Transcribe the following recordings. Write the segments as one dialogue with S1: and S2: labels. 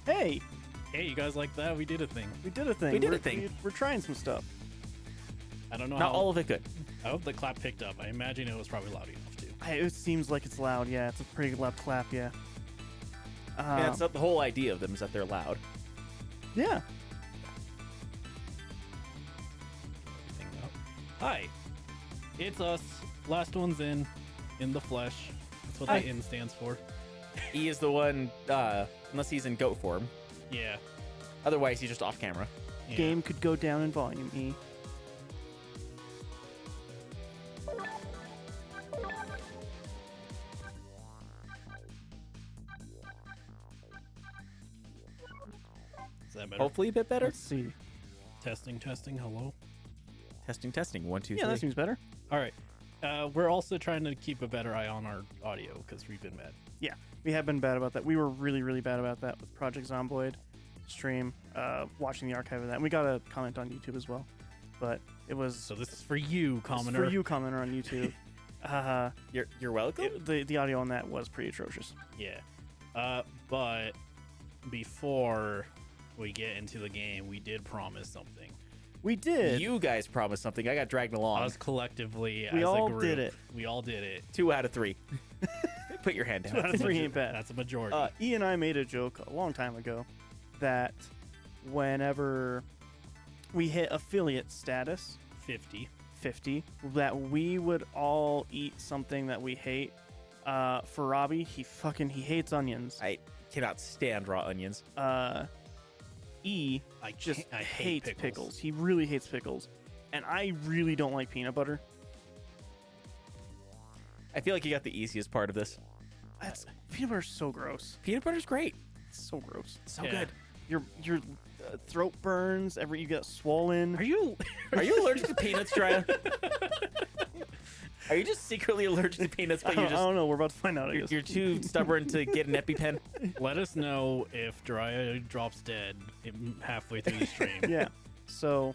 S1: Hey,
S2: Hey, you guys like that? We did a thing.
S1: we did a thing.
S3: We did a thing.
S1: We're trying some stuff.
S2: I don't know
S3: Not
S2: how.
S3: all of it good.
S2: I hope the clap picked up. I imagine it was probably loud enough too.
S1: It seems like it's loud. Yeah, it's a pretty loud clap. Yeah.
S3: Yeah, that's not the whole idea of them is that they're loud.
S1: Yeah.
S2: Thing up. Hi, it's us. Last one's in the flesh. That's what
S1: Hi.
S2: the N stands for.
S3: E is the one, unless he's in goat form.
S2: Yeah.
S3: Otherwise, he's just off camera.
S2: yeah.
S1: Game could go down in volume. E.
S2: Is that better?
S3: Hopefully a bit better.
S1: Let's see.
S2: Testing. Hello.
S3: Testing. 1, 2, 3.
S1: Yeah, that seems better.
S2: All right. We're also trying to keep a better eye on our audio because we've been bad.
S1: Yeah, we have been bad about that. We were really, really bad about that with Project Zomboid stream, watching the archive of that. And we got a comment on YouTube as well, but it was
S2: So this is for you,
S1: it's
S2: commenter.
S1: for you, commenter on YouTube.
S3: You're welcome.
S1: The audio on that was pretty atrocious.
S2: Yeah. But before we get into the game, we did promise something.
S1: We did.
S3: You guys promised something. I got dragged along.
S2: Us collectively,
S1: We
S2: as
S1: all
S2: a group,
S1: did it.
S2: We all did it.
S3: 2 out of 3. Put your hand down.
S1: 2 out of 3 ain't bad.
S2: That's a majority.
S1: E and I made a joke a long time ago that whenever we hit affiliate status
S2: 50.
S1: 50, that we would all eat something that we hate. For Robbie, he hates onions.
S3: I cannot stand raw onions.
S1: E
S2: I
S1: just
S2: can't- I hate
S1: hates
S2: pickles.
S1: He really hates pickles, and I really don't like peanut butter.
S3: I feel like you got the easiest part of this.
S1: That's peanut butter's so gross.
S3: Peanut butter's great.
S1: It's so gross.
S3: So
S2: Yeah.
S3: good.
S1: Your throat burns. You get swollen.
S2: Are you?
S3: Are you allergic to peanuts, Drea? Are you just secretly allergic to peanuts,
S1: I
S3: but you're
S1: don't, I
S3: just
S1: don't know. We're about to find out. I
S3: you're,
S1: guess.
S3: you're too stubborn to get an EpiPen?
S2: Let us know if Dry drops dead halfway through the stream.
S1: Yeah. So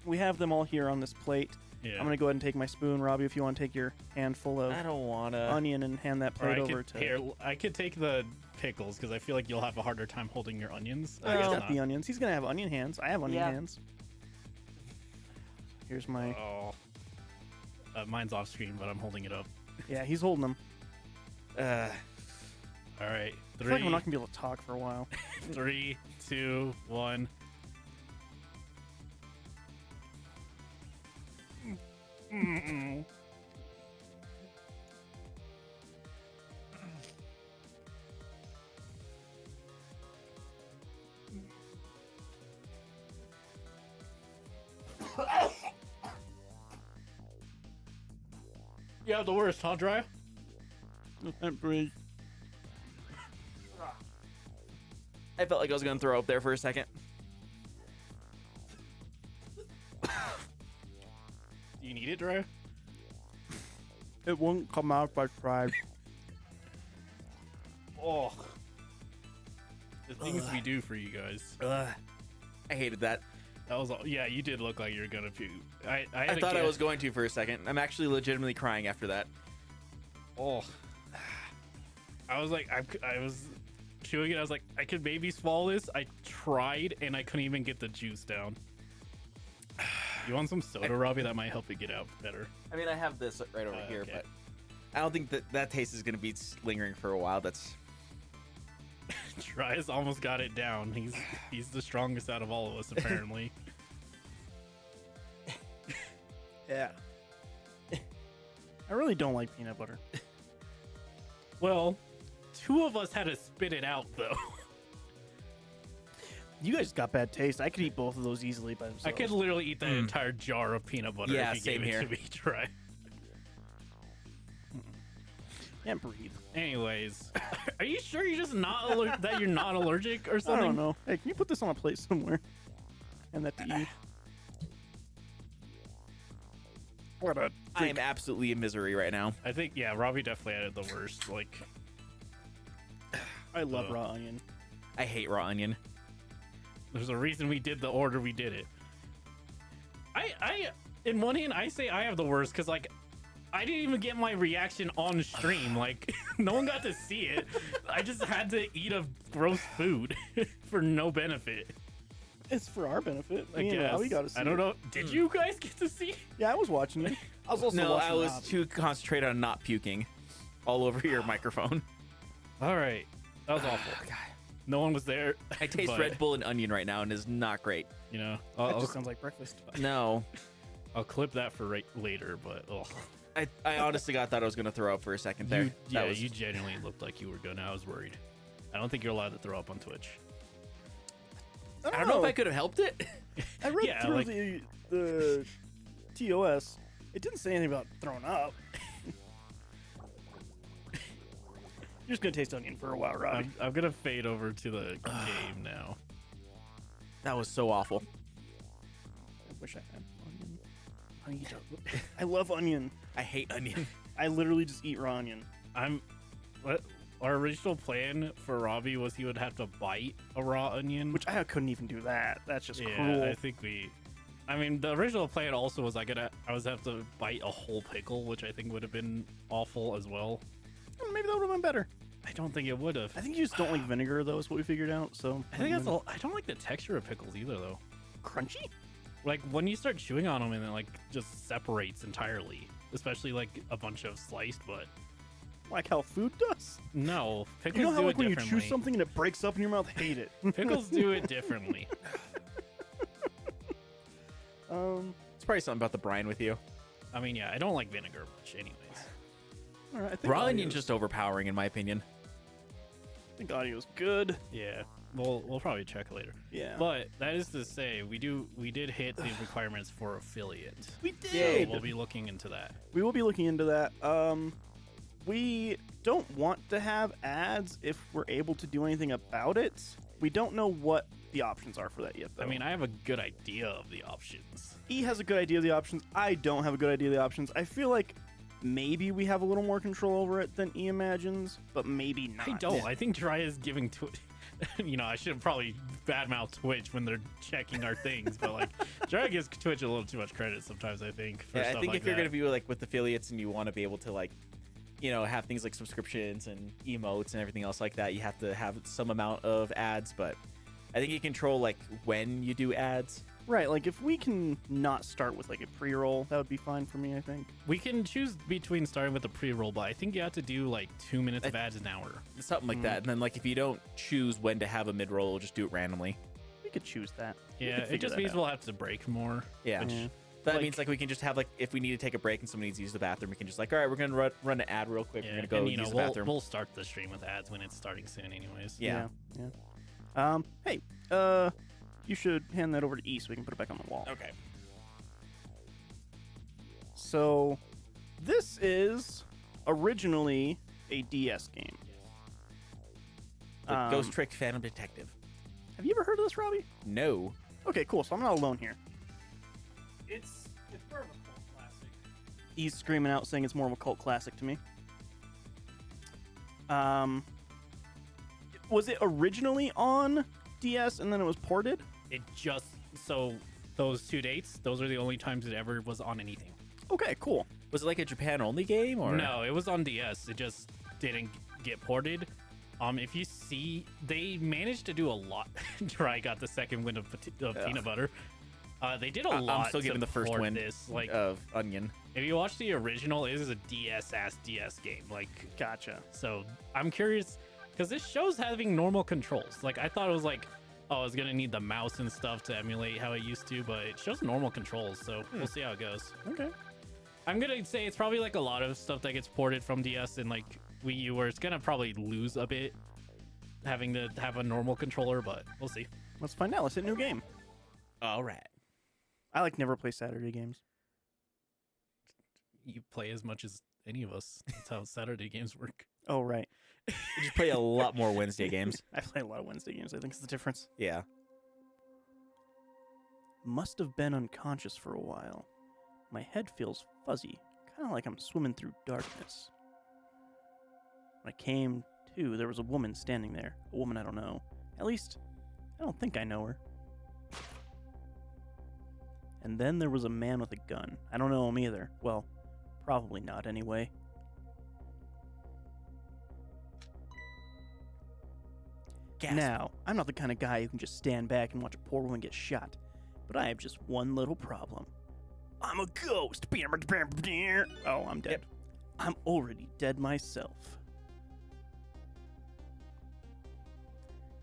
S1: we have them all here on this plate.
S2: Yeah.
S1: I'm gonna go ahead and take my spoon, Robbie. If you want to take your handful of
S3: I don't wanna.
S1: onion and hand that
S2: Or
S1: plate
S2: I
S1: over
S2: could,
S1: to.
S2: here, I could take the pickles because I feel like you'll have a harder time holding your onions. I
S1: He's
S2: guess
S1: got
S2: not.
S1: the onions. He's gonna have onion hands. I have onion
S3: Yeah.
S1: hands. Here's my.
S2: Oh. Mine's off screen, but I'm holding it up.
S1: Yeah, he's holding them.
S2: All right.
S1: I feel like we're not gonna be able to talk for a while.
S2: 3, 2, 1. You have the worst, huh, Dry?
S1: And breathe.
S3: I felt like I was gonna throw up there for a second.
S2: Do you need it, Dry?
S1: It won't come out by fried.
S2: Oh. The things we do for you guys.
S3: Ugh. I hated that.
S2: That was all. Yeah, you did look like you were gonna puke. I
S3: I thought I was going to for a second. I'm actually legitimately crying after that.
S2: Oh. I was like, I was chewing it. I was like, I could maybe swallow this. I tried, and I couldn't even get the juice down. You want some soda, Robbie? That might help it get out better.
S3: I mean, I have this right over here,
S2: okay.
S3: but I don't think that taste is gonna be lingering for a while. That's
S2: Dry's almost got it down. He's the strongest out of all of us, apparently.
S1: Yeah. I really don't like peanut butter.
S2: Well, 2 of us had to spit it out, though.
S1: You guys got bad taste. I could eat both of those easily by themselves.
S2: I could literally eat that entire jar of peanut butter
S3: Yeah,
S2: if you
S3: same
S2: gave
S3: here.
S2: it to me, Dry.
S1: Can't breathe.
S2: Anyways, are you sure you're just not that you're not allergic or
S1: I
S2: something?
S1: don't know. Hey, can you put this on a plate somewhere? And that to eat. What a
S3: I am absolutely in misery right now.
S2: I think Robbie definitely had the worst. Like,
S1: I love
S2: Ugh.
S1: raw onion.
S3: I hate raw onion.
S2: there's a reason we did the order we did it. I in one hand I say I have the worst because like I didn't even get my reaction on stream. Like, no one got to see it. I just had to eat a gross food for no benefit.
S1: It's for our benefit.
S2: I
S1: Me and
S2: guess.
S1: Robbie got to see
S2: I don't
S1: it.
S2: know. Did you guys get to see?
S1: Yeah, I was watching it. I was also
S3: No,
S1: watching
S3: I was
S1: Robbie.
S3: too concentrated on not puking all over your microphone.
S2: All right. That was awful.
S3: God.
S2: No one was there.
S3: I taste
S2: but,
S3: Red Bull and onion right now, and it's not great.
S2: You know,
S1: That
S2: I'll,
S1: just sounds like breakfast.
S3: No,
S2: I'll clip that for later, but
S3: I honestly thought I was gonna throw up for a second there.
S2: you genuinely looked like you were gonna. I was worried. I don't think you're allowed to throw up on Twitch.
S3: I don't know if I could have helped it.
S1: I read
S2: Yeah,
S1: through
S2: like-
S1: the TOS. It didn't say anything about throwing up. You're just gonna taste onion for a while, Robbie.
S2: I'm gonna fade over to the game now.
S3: That was so awful.
S1: I wish I had onion. I love onion.
S3: I hate onion.
S1: I literally just eat raw onion.
S2: Our original plan for Robbie was he would have to bite a raw onion.
S1: Which I couldn't even do that. That's just
S2: yeah,
S1: cruel.
S2: I think I mean, the original plan also was I was have to bite a whole pickle, which I think would have been awful as well.
S1: Maybe that would have been better.
S2: I don't think it would have.
S1: I think you just don't like vinegar, though, is what we figured out. So
S2: I think that's all. I don't like the texture of pickles either, though.
S1: crunchy.
S2: Like when you start chewing on them and it like just separates entirely, especially like a bunch of sliced. But
S1: Like how food does.
S2: no, pickles
S1: You know how
S2: do
S1: like
S2: it
S1: when you
S2: differently.
S1: chew something and it breaks up in your mouth? Hate it.
S2: Pickles do it differently.
S3: It's probably something about the brine with you.
S2: I mean, yeah, I don't like vinegar much, anyways.
S1: All right, I think
S3: Raw
S1: audio's-
S3: onion's just overpowering, in my opinion.
S1: I think audio's good.
S2: Yeah, we'll probably check later.
S1: Yeah.
S2: But that is to say, we did hit the requirements for affiliate.
S1: we
S2: So
S1: did.
S2: we'll be looking into that.
S1: We will be looking into that. We don't want to have ads if we're able to do anything about it. We don't know what the options are for that yet, though.
S2: I mean, I have a good idea of the options.
S1: E has a good idea of the options. I don't have a good idea of the options. I feel like maybe we have a little more control over it than E imagines, but maybe not.
S2: I don't. I think Dry is giving Twitch. You know, I should probably badmouth Twitch when they're checking our things, but like Dry gives Twitch a little too much credit sometimes. I think. For
S3: Yeah, I
S2: stuff
S3: think
S2: like
S3: if you're
S2: that.
S3: gonna be like with affiliates and you want to be able to like, you know, have things like subscriptions and emotes and everything else like that, you have to have some amount of ads. But I think you control like when you do ads.
S1: Right, like if we can not start with like a pre-roll, that would be fine for me, I think.
S2: We can choose between starting with a pre-roll, but I think you have to do like 2 minutes of ads an hour.
S3: Something like that. And then like if you don't choose when to have a mid roll, just do it randomly.
S1: We could choose that. We
S2: Yeah,
S1: could
S2: it
S1: figure
S2: just
S1: that
S2: means
S1: out.
S2: we'll have to break more.
S3: Yeah.
S2: Which,
S1: Yeah.
S3: That
S2: Like-
S3: means like we can just have like if we need to take a break and somebody needs to use the bathroom, we can just like, all right, we're gonna run an ad real quick.
S2: yeah,
S3: We're gonna go
S2: and
S3: use
S2: you know,
S3: the
S2: we'll,
S3: bathroom.
S2: we'll start the stream with ads when it's starting soon, anyways.
S3: Yeah.
S1: Hey, you should hand that over to E so we can put it back on the wall.
S3: Okay.
S1: So, this is originally a DS game.
S3: The Ghost Trick Phantom Detective.
S1: Have you ever heard of this, Robbie?
S3: No.
S1: Okay, cool. So I'm not alone here.
S2: It's more of a cult classic.
S1: He's screaming out saying it's more of a cult classic to me. Was it originally on DS and then it was ported?
S2: It just so those 2 dates, those are the only times it ever was on anything.
S1: Okay, cool.
S3: Was it like a Japan only game or
S2: No, it was on DS. It just didn't get ported. If you see, they managed to do a lot. Dry got the second win of peanut butter. They did a lot.
S3: I'm still
S2: to
S3: giving the first
S2: port
S3: win
S2: This like,
S3: of Onion.
S2: if you watch the original, it is a DS game. Like,
S1: Gotcha.
S2: so I'm curious because this show's having normal controls. Like, I thought it was like, oh, I was gonna need the mouse and stuff to emulate how it used to, but it shows normal controls. So we'll see how it goes.
S1: Okay.
S2: I'm gonna say it's probably like a lot of stuff that gets ported from DS and like Wii U, where it's gonna probably lose a bit having to have a normal controller, but we'll see.
S1: Let's find out. Let's hit new game.
S3: All right.
S1: I like never play Saturday games.
S2: You play as much as any of us. That's how Saturday games work.
S1: Oh, right.
S3: You just play a lot more Wednesday games.
S1: I play a lot of Wednesday games. I think it's the difference.
S3: Yeah.
S1: Must have been unconscious for a while. My head feels fuzzy, kind of like I'm swimming through darkness. When I came to, there was a woman standing there. A woman I don't know. At least, I don't think I know her. And then there was a man with a gun. I don't know him either. Well, Probably not anyway.
S3: Gasp.
S1: Now, I'm not the kind of guy who can just stand back and watch a poor woman get shot, but I have just one little problem. I'm a ghost. Oh, I'm dead.
S3: Yep.
S1: I'm already dead myself.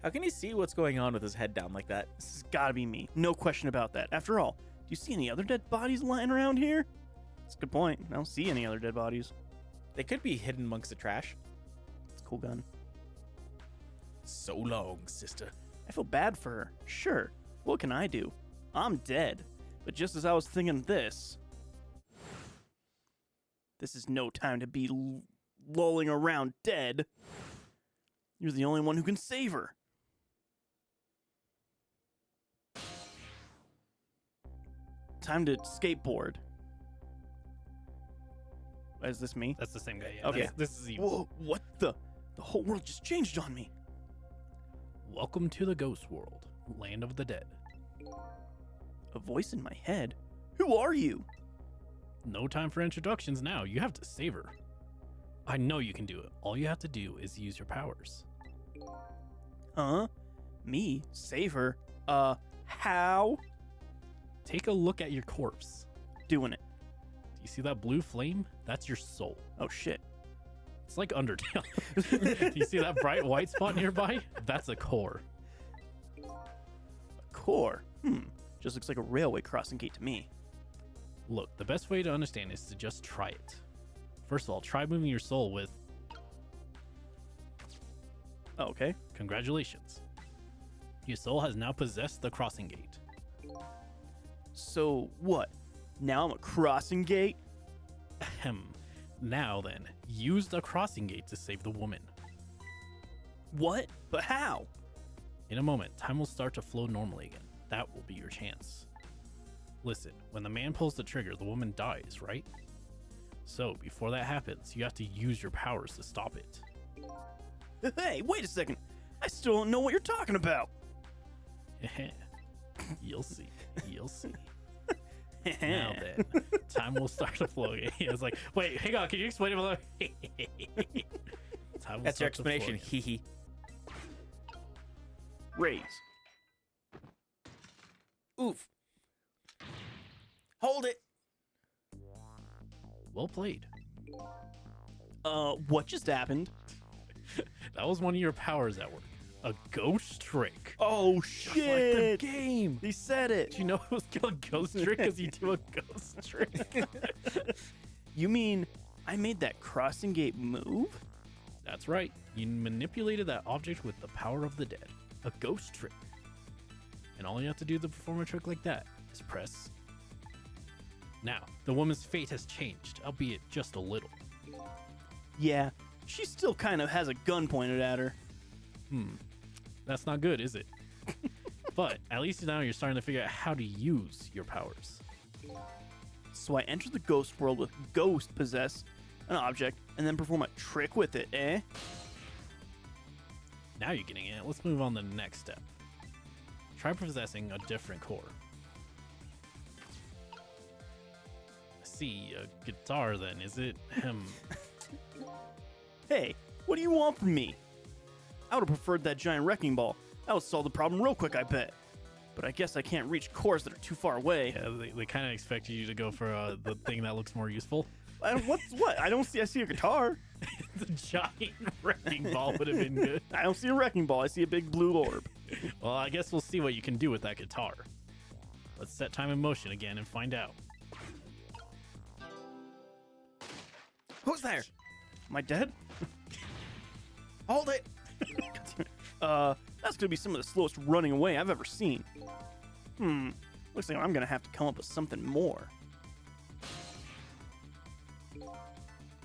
S3: How can he see what's going on with his head down like that?
S1: This has got to be me. No question about that. After all, do you see any other dead bodies lying around here? That's a good point. I don't see any other dead bodies.
S3: They could be hidden amongst the trash.
S1: It's a cool gun.
S3: So long, sister.
S1: I feel bad for her. Sure. What can I do? I'm dead. But just as I was thinking this is no time to be lolling around dead. You're the only one who can save her. Time to skateboard. Is this me?
S2: That's the same guy. Yeah.
S1: Okay.
S2: This is you.
S1: Whoa, what the? The whole world just changed on me.
S2: Welcome to the ghost world, land of the dead.
S1: A voice in my head. Who are you?
S2: No time for introductions now. You have to save her. I know you can do it. All you have to do is use your powers.
S1: Huh? Me? Save her? How?
S2: Take a look at your corpse.
S1: Doing it.
S2: Do you see that blue flame? That's your soul.
S1: Oh shit.
S2: It's like Undertale. Do you see that bright white spot nearby? That's a core.
S1: A core. Just looks like a railway crossing gate to me.
S2: Look, the best way to understand is to just try it. First of all, try moving your soul with
S1: Oh, okay.
S2: congratulations. Your soul has now possessed the crossing gate.
S1: So what? Now I'm a crossing gate?
S2: Ahem. Now then, use the crossing gate to save the woman.
S1: What? But how?
S2: In a moment, time will start to flow normally again. That will be your chance. Listen, when the man pulls the trigger, the woman dies, right? So, before that happens, you have to use your powers to stop it.
S1: Hey, wait a second. I still don't know what you're talking about.
S2: You'll see. You'll see. Now then, time will start to flow again. It's like, wait, hang on, can you explain it below? Time will
S3: That's your
S2: start to flow
S3: explanation.
S2: again.
S3: Hee hee.
S1: Raise.
S3: Oof. Hold it.
S2: Well played.
S1: What just happened?
S2: That was one of your powers at work. A ghost trick.
S1: Oh
S2: Just like the
S1: shit!
S2: game.
S1: He said it.
S2: Do you know it was called a ghost trick because you do a ghost trick?
S1: You mean I made that crossing gate move?
S2: That's right. You manipulated that object with the power of the dead. A ghost trick. And all you have to do to perform a trick like that is press. Now, the woman's fate has changed, albeit just a little.
S1: Yeah, she still kind of has a gun pointed at her.
S2: That's not good, is it? But at least now you're starting to figure out how to use your powers.
S1: So I enter the ghost world with ghost possess an object and then perform a trick with it, eh?
S2: Now you're getting it. Let's move on to the next step. Try possessing a different core. I see, a guitar then, is it?
S1: Hey, what do you want from me? I would have preferred that giant wrecking ball. That would solve the problem real quick, I bet. But I guess I can't reach cores that are too far away.
S2: Yeah, they kind of expect you to go for the thing that looks more useful.
S1: What? I see a guitar.
S2: The giant wrecking ball would have been good.
S1: I don't see a wrecking ball. I see a big blue orb.
S2: Well, I guess we'll see what you can do with that guitar. Let's set time in motion again and find out.
S3: Who's there?
S1: Am I dead?
S3: Hold it.
S1: That's gonna be some of the slowest running away I've ever seen. Looks like I'm gonna have to come up with something more.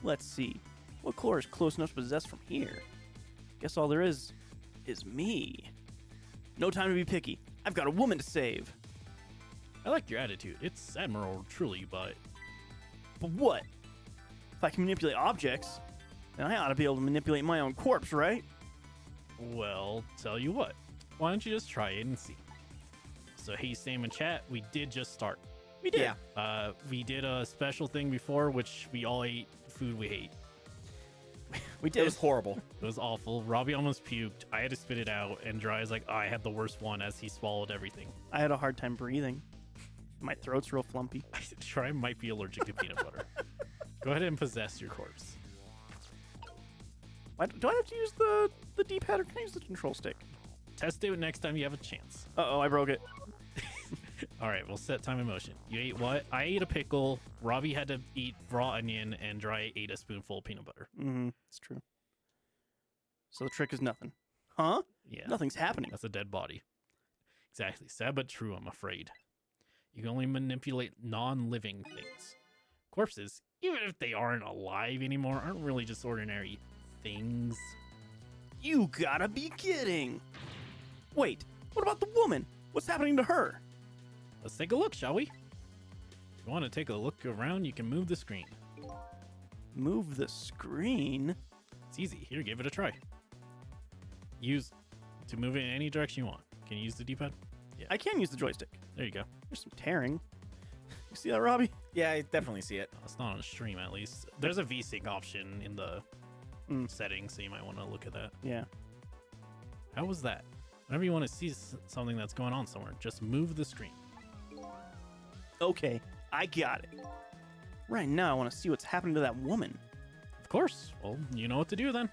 S1: Let's see. What core is close enough to possess from here? Guess all there is me. No time to be picky. I've got a woman to save.
S2: I like your attitude. It's admirable, truly, but
S1: But what? If I can manipulate objects, then I ought to be able to manipulate my own corpse, right?
S2: well, tell you what. Why don't you just try it and see? So hey, Sam and chat, we did just start.
S1: We did.
S3: Yeah.
S2: We did a special thing before, which we all ate food we hate.
S1: We
S3: It
S1: did.
S3: was horrible.
S2: It was awful. Robbie almost puked. I had to spit it out, and Dry's like, I had the worst one as he swallowed everything.
S1: I had a hard time breathing. My throat's real flumpy.
S2: Dry might be allergic to peanut butter. Go ahead and possess your corpse.
S1: Why do I have to use the D-pad or can I use the control stick?
S2: Test it next time you have a chance.
S1: Uh-oh, I broke it.
S2: All right, we'll set time in motion. You ate what? I ate a pickle. Robbie had to eat raw onion, and Dry ate a spoonful of peanut butter.
S1: Mm-hmm. It's true. So the trick is nothing. Huh?
S2: Yeah.
S1: Nothing's happening.
S2: That's a dead body. Exactly. Sad but true, I'm afraid. You can only manipulate non-living things. Corpses, even if they aren't alive anymore, aren't really just ordinary things.
S1: You gotta be kidding. Wait, what about the woman? What's happening to her?
S2: Let's take a look, shall we? If you want to take a look around, you can move the screen.
S1: Move the screen?
S2: It's easy. Here, give it a try. Use to move it in any direction you want. Can you use the D-pad?
S1: I can use the joystick.
S2: There you go.
S1: There's some tearing. You see that, Robbie?
S3: Yeah, I definitely see it.
S2: It's not on stream, at least. There's a VSync option in the settings, so you might want to look at that.
S1: Yeah.
S2: How was that? Whenever you want to see something that's going on somewhere, just move the screen.
S1: Okay, I got it. Right now, I want to see what's happening to that woman.
S2: Of course. Well, you know what to do then.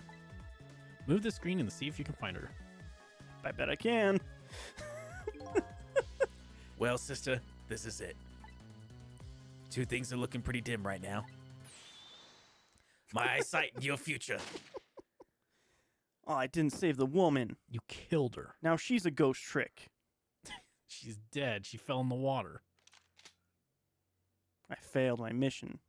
S2: Move the screen and see if you can find her.
S1: I bet I can.
S3: Well, sister, this is it. Two things are looking pretty dim right now. My eyesight and your future.
S1: Oh, I didn't save the woman.
S2: You killed her.
S1: Now she's a ghost trick.
S2: She's dead. She fell in the water.
S1: I failed my mission.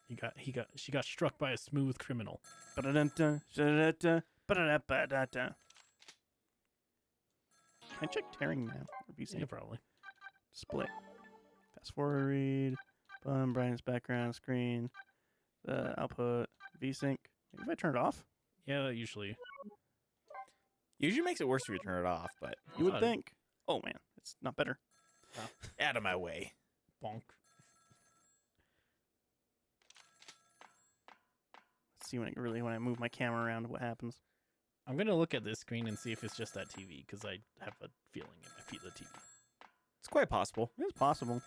S2: She got struck by a smooth criminal.
S1: Ba-da-dun-dun, da-da-da-da, ba-da-da-ba-da-da. Can I check tearing now? Or VSync?
S2: Yeah, probably.
S1: Split. Fast forward read. Button, brightness, background, screen. Output. VSync. Maybe if I turn it off?
S2: Yeah, that usually.
S3: Usually makes it worse if you turn it off, but
S1: You would
S2: Thought-
S1: think. Oh man, it's not better.
S3: out of my way.
S2: Bonk.
S1: Let's see when I move my camera around what happens.
S2: I'm gonna look at this screen and see if it's just that TV, because I have a feeling it might be the TV.
S3: It's quite possible.
S1: It's possible.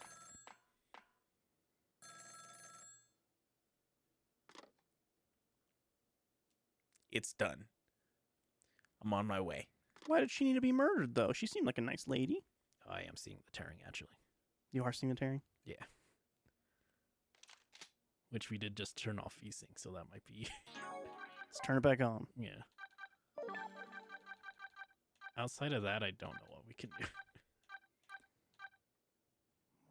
S3: It's done. I'm on my way.
S1: Why did she need to be murdered though? She seemed like a nice lady.
S2: I am seeing the tearing actually,
S1: You are seeing the tearing?
S2: which we did just turn off VSync, so that might be
S1: Let's turn it back on.
S2: yeah. Outside of that, I don't know what we can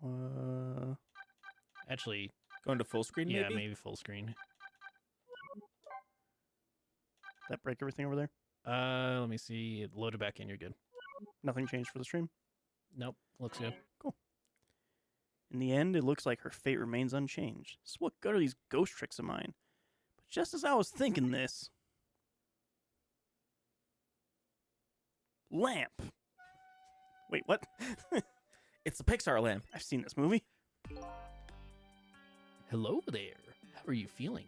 S2: do. Actually,
S3: Going to full screen,
S2: yeah,
S3: maybe?
S2: maybe full screen.
S1: That break everything over there?
S2: Let me see. It loaded back in. You're good.
S1: Nothing changed for the stream.
S2: Nope, looks good.
S1: In the end, it looks like her fate remains unchanged. So what good are these ghost tricks of mine? But just as I was thinking this... Lamp! Wait, what?
S3: It's the Pixar lamp.
S1: I've seen this movie.
S2: Hello there. How are you feeling?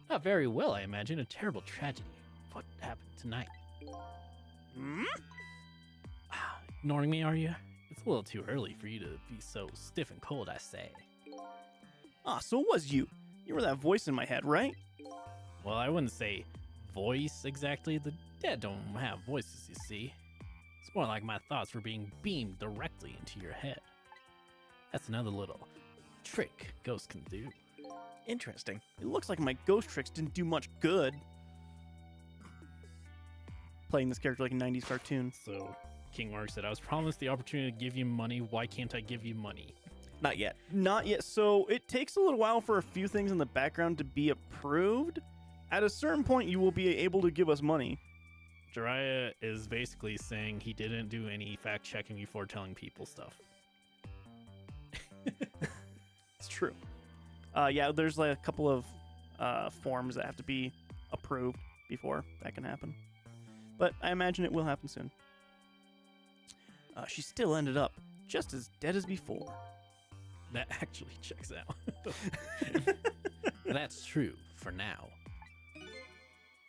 S2: Not very well, I imagine. A terrible tragedy. What happened tonight?
S1: Hmm?
S2: Ignoring me, are you? It's a little too early for you to be so stiff and cold, I say.
S1: Ah, so it was you. You were that voice in my head, right?
S2: Well, I wouldn't say voice exactly. The dead don't have voices, you see. It's more like my thoughts were being beamed directly into your head. That's another little trick ghosts can do.
S3: Interesting.
S1: It looks like my ghost tricks didn't do much good. Playing this character like a 90s cartoon.
S2: So, King Mark said, I was promised the opportunity to give you money. Why can't I give you money?
S3: Not yet.
S1: Not yet. So it takes a little while for a few things in the background to be approved. At a certain point, you will be able to give us money.
S2: Jiraiya is basically saying he didn't do any fact checking before telling people stuff.
S1: It's true. Yeah, there's like a couple of forms that have to be approved before that can happen. But I imagine it will happen soon. She still ended up just as dead as before.
S2: That actually checks out. That's true for now.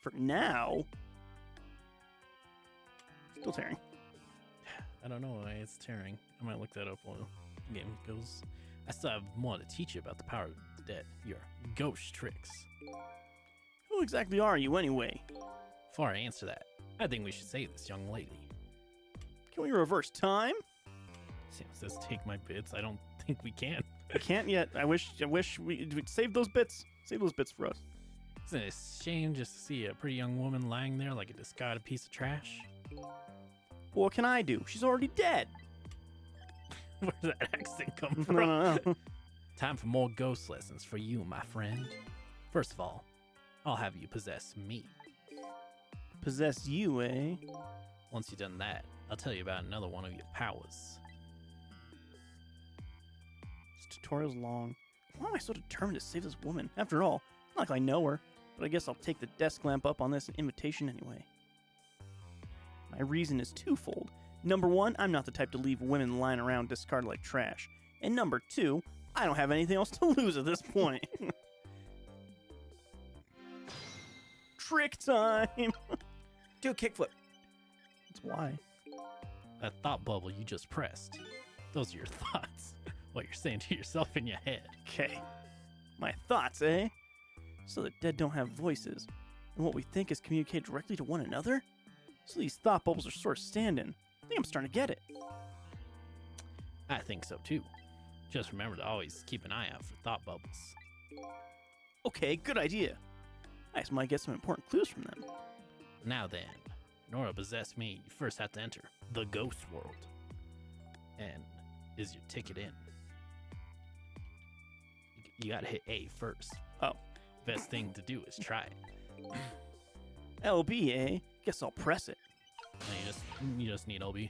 S1: For now. Still tearing.
S2: I don't know why it's tearing. I might look that up while the game goes. I still have more to teach you about the power of the dead. Your ghost tricks.
S1: Who exactly are you anyway?
S2: Before I answer that, I think we should save this young lady.
S1: Can we reverse time?
S2: Sam says take my bits. I don't think we can.
S1: I can't yet. I wish we'd save those bits. Save those bits for us.
S2: Isn't it a shame just to see a pretty young woman lying there like a discarded piece of trash?
S1: Well, what can I do? She's already dead.
S2: Where's that accent come from?
S1: No.
S2: Time for more ghost lessons for you, my friend. First of all, I'll have you possess me.
S1: Possess you, eh?
S2: Once you've done that, I'll tell you about another one of your powers.
S1: This tutorial's long. Why am I so determined to save this woman? After all, it's not like I know her, but I guess I'll take the desk lamp up on this invitation anyway. My reason is twofold. Number one, I'm not the type to leave women lying around discarded like trash. And number two, I don't have anything else to lose at this point. Trick time!
S3: Do a kickflip.
S1: That's why.
S2: That thought bubble you just pressed. Those are your thoughts. What you're saying to yourself in your head.
S1: Okay. My thoughts, eh? So the dead don't have voices, and what we think is communicated directly to one another? So these thought bubbles are sort of stand-in. I think I'm starting to get it.
S2: I think so too. Just remember to always keep an eye out for thought bubbles.
S1: Okay, good idea. I just might get some important clues from them.
S2: Now then, in order to possess me, you first have to enter the ghost world. And is your ticket in? You gotta hit A first.
S1: Oh.
S2: Best thing to do is try it.
S1: LB, eh? Guess I'll press it.
S2: No, you just need LB.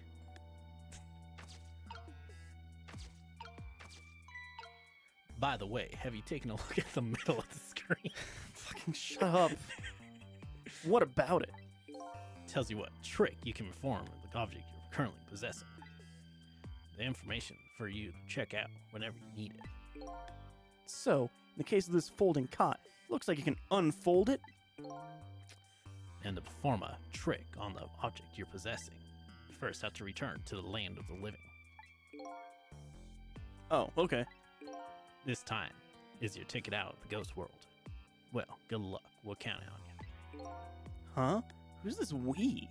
S2: By the way, have you taken a look at the middle of the screen?
S1: Fucking shut up. What about it?
S2: Tells you what trick you can perform with the object you're currently possessing. The information for you to check out whenever you need it.
S1: So, in the case of this folding cot, looks like you can unfold it.
S2: And to perform a trick on the object you're possessing, you first have to return to the land of the living.
S1: Oh, okay.
S2: This time is your ticket out of the ghost world. Well, good luck. We'll count it on you.
S1: Huh? Who's this we?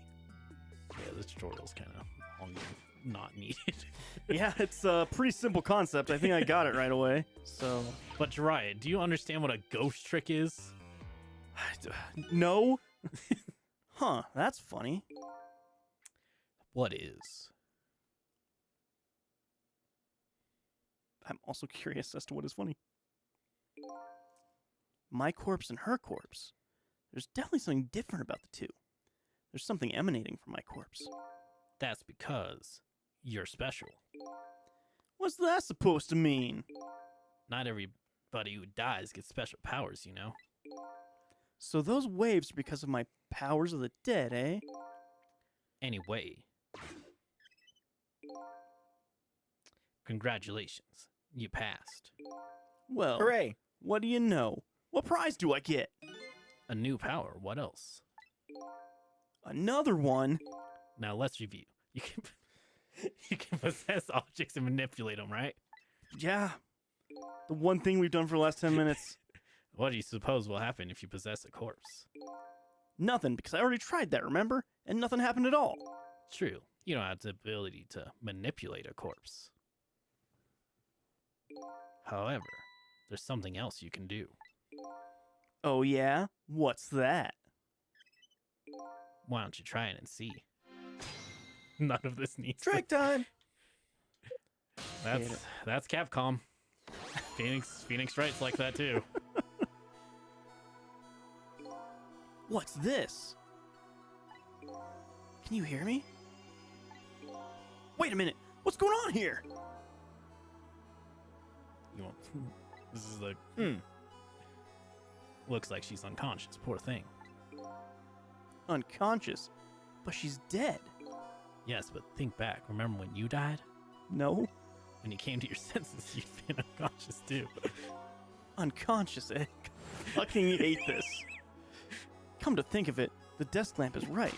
S2: Yeah, this tutorial's kind of long and not needed.
S1: Yeah, it's a pretty simple concept. I think I got it right away. So,
S2: But Jiraiya, do you understand what a ghost trick is?
S1: no? Huh, that's funny.
S2: What is?
S1: I'm also curious as to what is funny. My corpse and her corpse. There's definitely something different about the two. There's something emanating from my corpse.
S2: That's because you're special.
S1: What's that supposed to mean?
S2: Not everybody who dies gets special powers, you know?
S1: So those waves are because of my powers of the dead, eh?
S2: Anyway. Congratulations. You passed.
S1: Well,
S3: Hooray.
S1: what do you know? What prize do I get?
S2: A new power. What else?
S1: Another one?
S2: Now let's review. You can possess objects and manipulate them, right?
S1: Yeah. The one thing we've done for the last 10 minutes.
S2: What do you suppose will happen if you possess a corpse?
S1: Nothing, because I already tried that, remember? And nothing happened at all.
S2: True. You don't have the ability to manipulate a corpse. However, there's something else you can do.
S1: Oh yeah? What's that?
S2: Why don't you try it and see? None of this needs
S3: Trick time.
S2: That's Capcom. Phoenix Wright's like that too.
S1: What's this? Can you hear me? Wait a minute. What's going on here?
S2: You want, this is the looks like she's unconscious. Poor thing.
S1: Unconscious. But she's dead.
S2: Yes, but think back. Remember when you died?
S1: No?
S2: When you came to your senses, you'd been unconscious too.
S1: Unconscious, eh? Fucking hate this. Come to think of it, the desk lamp is right.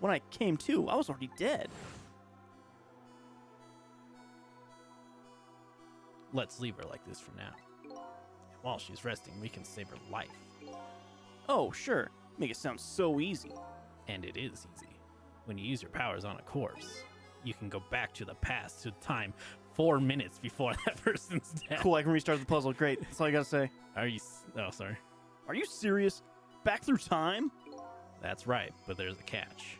S1: When I came to, I was already dead.
S2: Let's leave her like this for now. And while she's resting, we can save her life.
S1: Oh, sure. Make it sound so easy.
S2: And it is easy. When you use your powers on a corpse, you can go back to the past to time 4 minutes before that person's dead.
S1: Cool, I can restart the puzzle. Great. That's all I gotta say.
S2: Are you... Oh, sorry.
S1: Are you serious? Back through time?
S2: That's right, but there's a catch.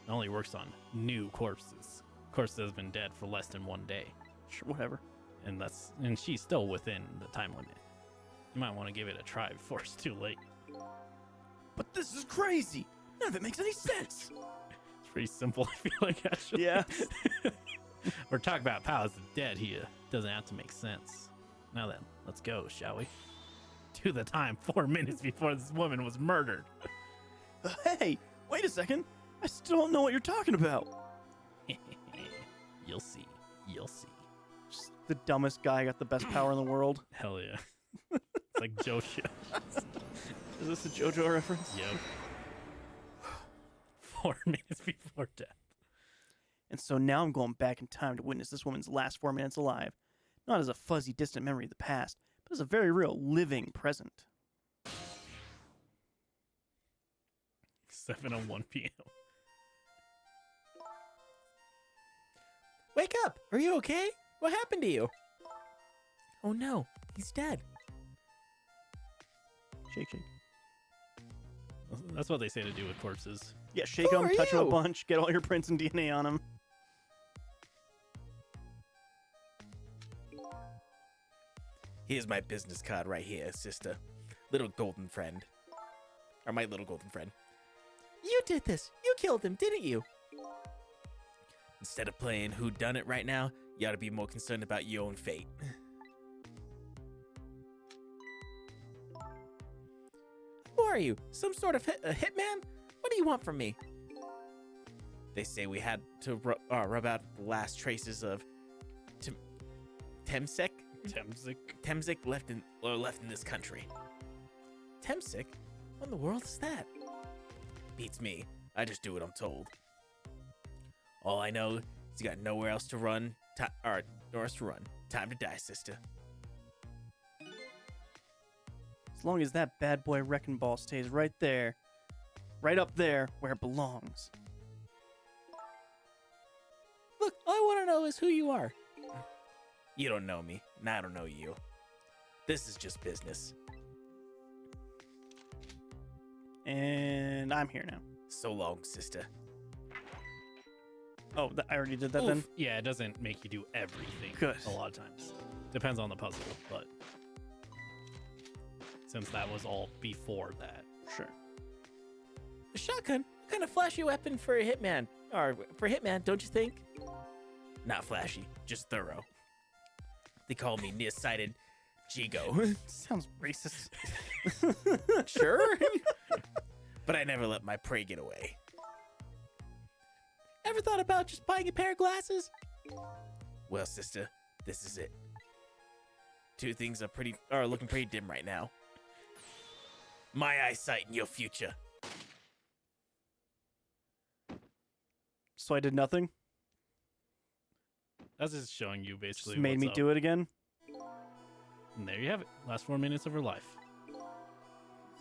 S2: It only works on new corpses. Corpse that has been dead for less than 1 day.
S1: Sure, whatever.
S2: And she's still within the time limit. You might want to give it a try before it's too late.
S1: But this is crazy. None of it makes any sense.
S2: It's pretty simple, I feel like, actually.
S1: Yeah.
S2: We're talking about powers of the dead here. Doesn't have to make sense. Now then, let's go, shall we? To the time 4 minutes before this woman was murdered.
S1: Hey, wait a second. I still don't know what you're talking about.
S2: You'll see. You'll see.
S1: Just the dumbest guy got the best power in the world.
S2: Hell yeah. It's like JoJo.
S1: Is this a JoJo reference?
S2: Yep. 4 minutes before death.
S1: And so now I'm going back in time to witness this woman's last 4 minutes alive. Not as a fuzzy, distant memory of the past, but as a very real, living present.
S2: 7:01 p.m.
S3: Wake up! Are you okay? What happened to you? Oh no, he's dead.
S1: Shake, shake.
S2: That's what they say to do with corpses.
S1: Yeah, shake
S3: Who
S1: them,
S3: are
S1: touch them a
S3: you?
S1: bunch, get all your prints and DNA on them.
S3: Here's my business card right here, sister. Little golden friend. Or my little golden friend. You did this. You killed him, didn't you? Instead of playing whodunit right now, you ought to be more concerned about your own fate. Who are you? Some sort of a hitman? What do you want from me? They say we had to rub out the last traces of Temsek? Temsik left in this country. Temsik? What in the world is that? Beats me. I just do what I'm told. All I know is you got nowhere else to run. Nowhere else to run. Time to die, sister.
S1: As long as that bad boy wrecking ball stays right there, right up there where it belongs.
S3: Look, all I want to know is who you are. You don't know me, and I don't know you. This is just business.
S1: And I'm here now.
S3: So long, sister.
S1: Oh, I already did that then?
S2: Yeah, it doesn't make you do everything.
S1: Good.
S2: A lot of times. Depends on the puzzle, but since that was all before that.
S1: Sure.
S3: A shotgun? What kind of flashy weapon for a hitman? Or for hitman, don't you think? Not flashy, just thorough. They call me nearsighted Jigo.
S1: Sounds racist.
S3: Sure. But I never let my prey get away. Ever thought about just buying a pair of glasses? Well, sister, this is it. Two things are looking pretty dim right now. My eyesight and your future.
S1: So I did nothing?
S2: That's just showing you basically
S1: Just made me
S2: what's
S1: do
S2: up.
S1: it again?
S2: And there you have it. Last 4 minutes of her life.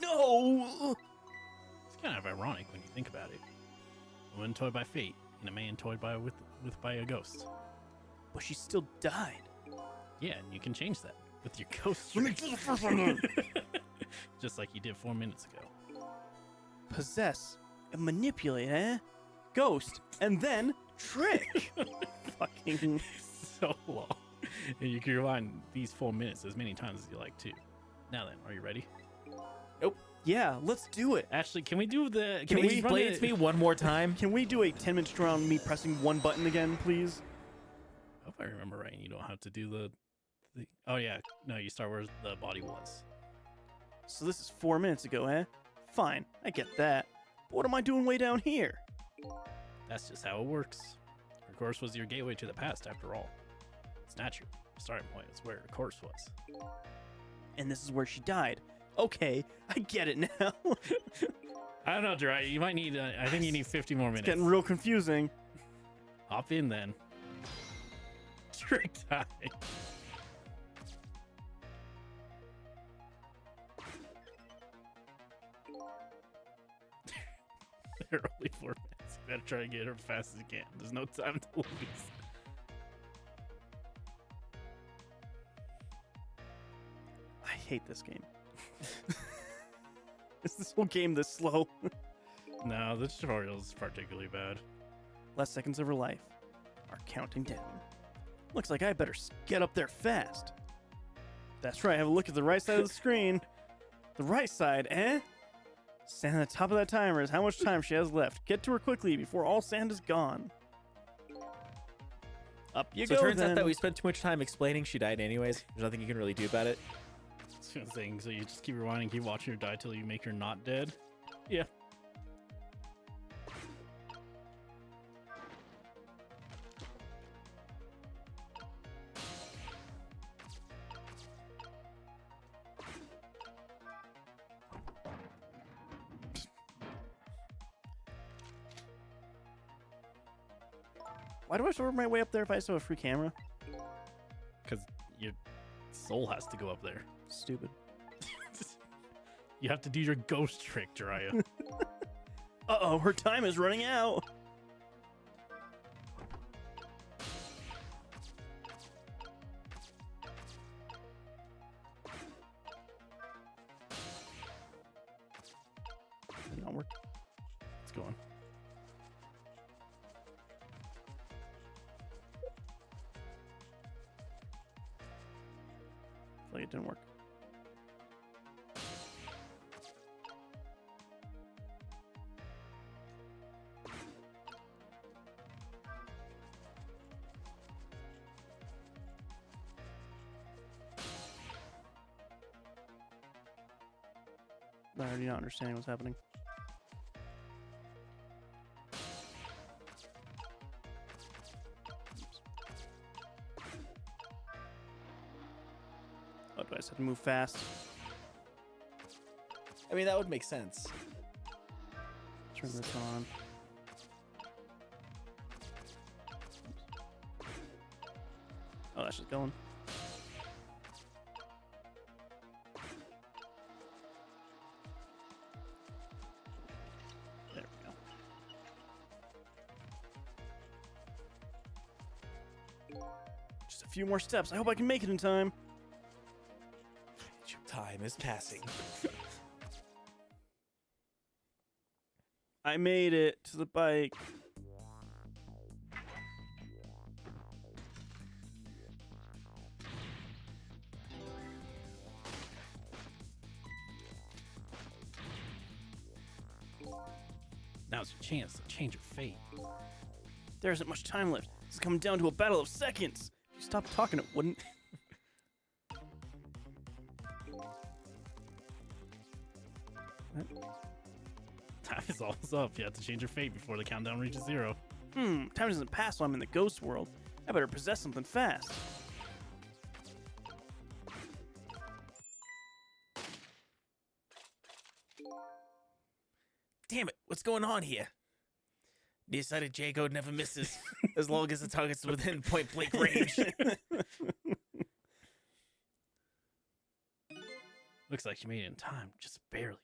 S1: No!
S2: It's kind of ironic when you think about it. A woman toyed by fate, and a man toyed by by a ghost.
S1: But she still died.
S2: Yeah, and you can change that with your ghost.
S1: Let me
S2: trick.
S1: do the first one then.
S2: Just like you did 4 minutes ago.
S1: Possess and manipulate, eh? Ghost and then trick. Fucking.
S2: So long. And you can rewind these 4 minutes as many times as you like too. Now then, are you ready?
S1: Yeah, let's do it.
S2: Actually, can we do the?
S3: Can
S2: we
S3: you
S2: run
S3: explain it to me one more time?
S1: Can we do a 10 minutes around me pressing one button again, please?
S2: If I remember right, you don't have to do the. Oh yeah, no, you start where the body was.
S1: So this is 4 minutes ago, eh? Fine, I get that. But what am I doing way down here?
S2: That's just how it works. Her course was your gateway to the past, after all. Statue. Starting point is where the corpse was.
S1: And this is where she died. Okay, I get it now.
S2: I don't know, Jiraiya. You might need. I think you need 50 more minutes.
S1: Getting real confusing.
S2: Hop in then. Trick time. There are only 4 minutes. You better try to get her as fast as you can. There's no time to lose.
S1: I hate this game. Is this whole game this slow?
S2: No, the tutorial is particularly bad.
S1: Last seconds of her life are counting down. Looks like I better get up there fast. That's right, have a look at the right side of the screen. The right side, eh? Stand at the top of that timer is how much time she has left. Get to her quickly before all sand is gone. Up you
S3: So
S1: go
S3: it turns
S1: then.
S3: out that we spent too much time explaining she died anyways. There's nothing you can really do about it.
S2: Thing, so you just keep rewinding, keep watching her die till you make her not dead. Yeah.
S1: Why do I have to work my way up there if I still have a free camera?
S2: Because your soul has to go up there.
S1: Stupid.
S2: You have to do your ghost trick, Jiraiya.
S1: Uh-oh, her time is running out. Did not work.
S2: It's going.
S1: I feel like it didn't work. I'm already not understanding what's happening. Oops. Oh, do I just have to move fast?
S3: I mean, that would make sense.
S1: Turn this on. Oh, that's just going. There we go. Just a few more steps. I hope I can make it in time.
S3: Time is passing.
S1: I made it to the bike.
S2: Now's your chance to change your fate.
S1: There isn't much time left. It's coming down to a battle of seconds. If you stopped talking, it wouldn't.
S2: Time is almost up. You have to change your fate before the countdown reaches 0.
S1: Time doesn't pass while I'm in the ghost world. I better possess something fast.
S3: Damn it, what's going on here? Decided Jago never misses as long as the target's within point blank range.
S2: Looks like you made it in time, just barely.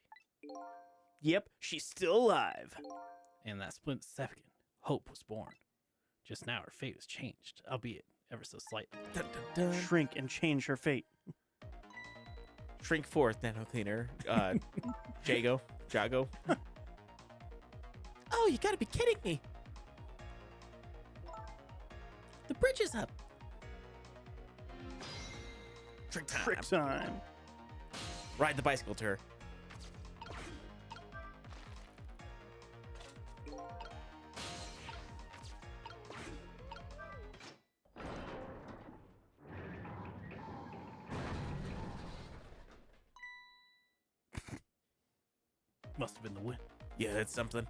S1: Yep, she's still alive.
S2: And that split second, hope was born. Just now her fate was changed, albeit ever so slightly.
S3: Dun, dun, dun.
S1: Shrink and change her fate.
S3: Shrink forth, Nano Cleaner. Jago. Oh, you gotta be kidding me. The bridge is up. Trick time.
S1: Trick time.
S3: Ride the bicycle to her.
S2: Must have been the wind.
S3: Yeah, that's something.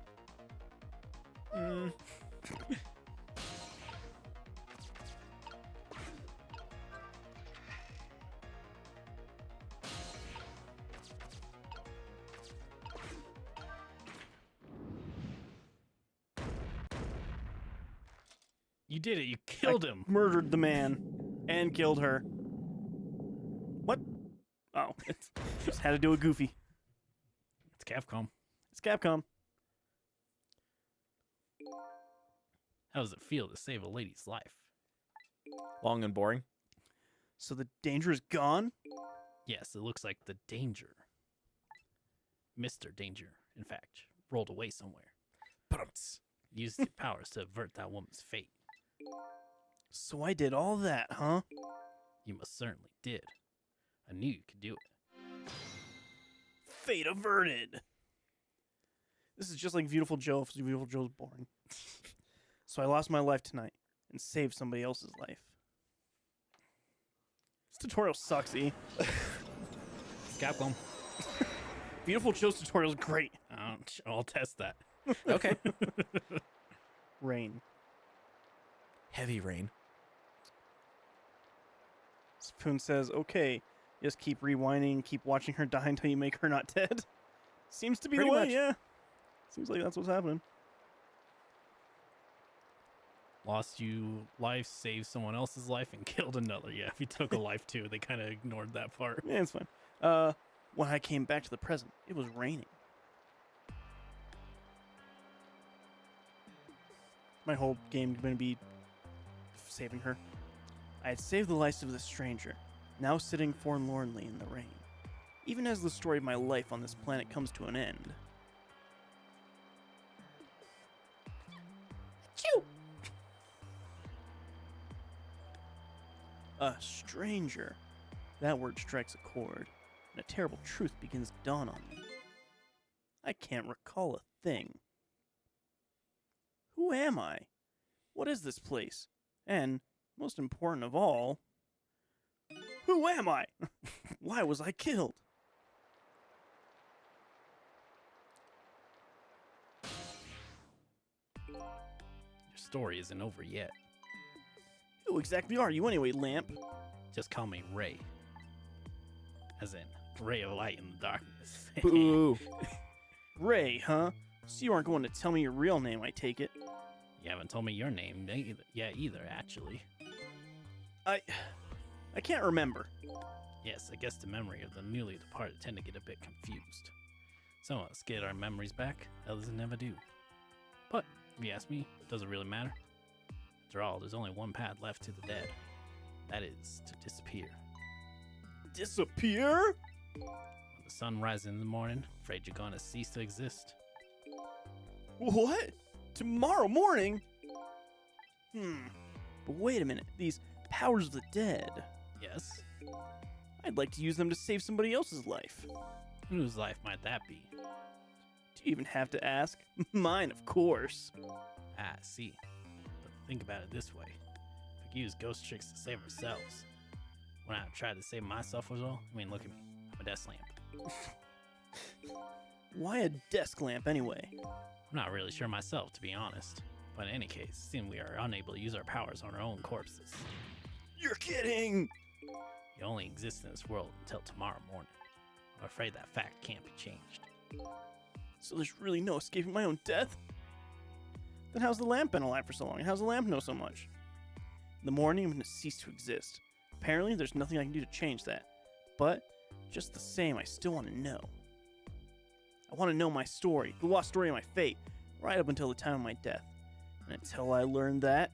S2: You did it. You killed him.
S1: Murdered the man and killed her. What? Oh, it's just had to do a goofy.
S2: It's Capcom.
S1: It's Capcom.
S2: How does it feel to save a lady's life?
S3: Long and boring.
S1: So the danger is gone?
S2: Yes, it looks like the danger. Mr. Danger, in fact, rolled away somewhere.
S3: Bumps.
S2: Used your powers to avert that woman's fate.
S1: So I did all that, huh?
S2: You most certainly did. I knew you could do it.
S1: Fate averted. This is just like Beautiful Joe if Beautiful Joe's boring. So I lost my life tonight and saved somebody else's life. This tutorial sucks, E.
S2: It's Capcom.
S1: Beautiful Joe's tutorial is great.
S2: I'll test that.
S3: Okay.
S1: Rain.
S3: Heavy rain.
S1: Spoon says, okay, just keep rewinding, keep watching her die until you make her not dead. Seems to be
S3: Pretty
S1: the way,
S3: much.
S1: yeah. Seems like that's what's happening.
S2: Lost you life, saved someone else's life, and killed another. Yeah, if you took a life too, they kind of ignored that part.
S1: Yeah, it's fine. When I came back to the present, it was raining. My whole game going to be saving her. I had saved the life of this stranger, now sitting forlornly in the rain. Even as the story of my life on this planet comes to an end. Achoo! A stranger. That word strikes a chord, and a terrible truth begins to dawn on me. I can't recall a thing. Who am I? What is this place? And, most important of all, who am I? Why was I killed?
S2: Your story isn't over yet.
S1: Who exactly are you anyway, Lamp?
S2: Just call me Ray. As in, ray of light in the darkness.
S3: Boo.
S1: Ray, huh? So you aren't going to tell me your real name, I take it.
S2: You haven't told me your name either, actually.
S1: I can't remember.
S2: Yes, I guess the memory of the newly departed tend to get a bit confused. Some of us get our memories back, others never do. But, if you ask me, does it really matter? After all, there's only one path left to the dead. That is to disappear.
S1: Disappear?
S2: When the sun rises in the morning, afraid you're gonna cease to exist.
S1: What? Tomorrow morning? But wait a minute. These powers of the dead.
S2: Yes?
S1: I'd like to use them to save somebody else's life.
S2: Whose life might that be?
S1: Do you even have to ask? Mine, of course.
S2: Ah, I see. But think about it this way. If we use ghost tricks to save ourselves, when I tried to save myself was all, I mean, look at me. I'm a desk lamp.
S1: Why a desk lamp anyway?
S2: I'm not really sure myself, to be honest. But in any case, seeing we are unable to use our powers on our own corpses,
S1: You're kidding!
S2: you only exist in this world until tomorrow morning. I'm afraid that fact can't be changed.
S1: So there's really no escaping my own death? Then how's the lamp been alive for so long? And how's the lamp know so much? In the morning, I'm going to cease to exist. Apparently, there's nothing I can do to change that. But, just the same, I still want to know. I want to know my story, the lost story of my fate, right up until the time of my death. And until I learn that,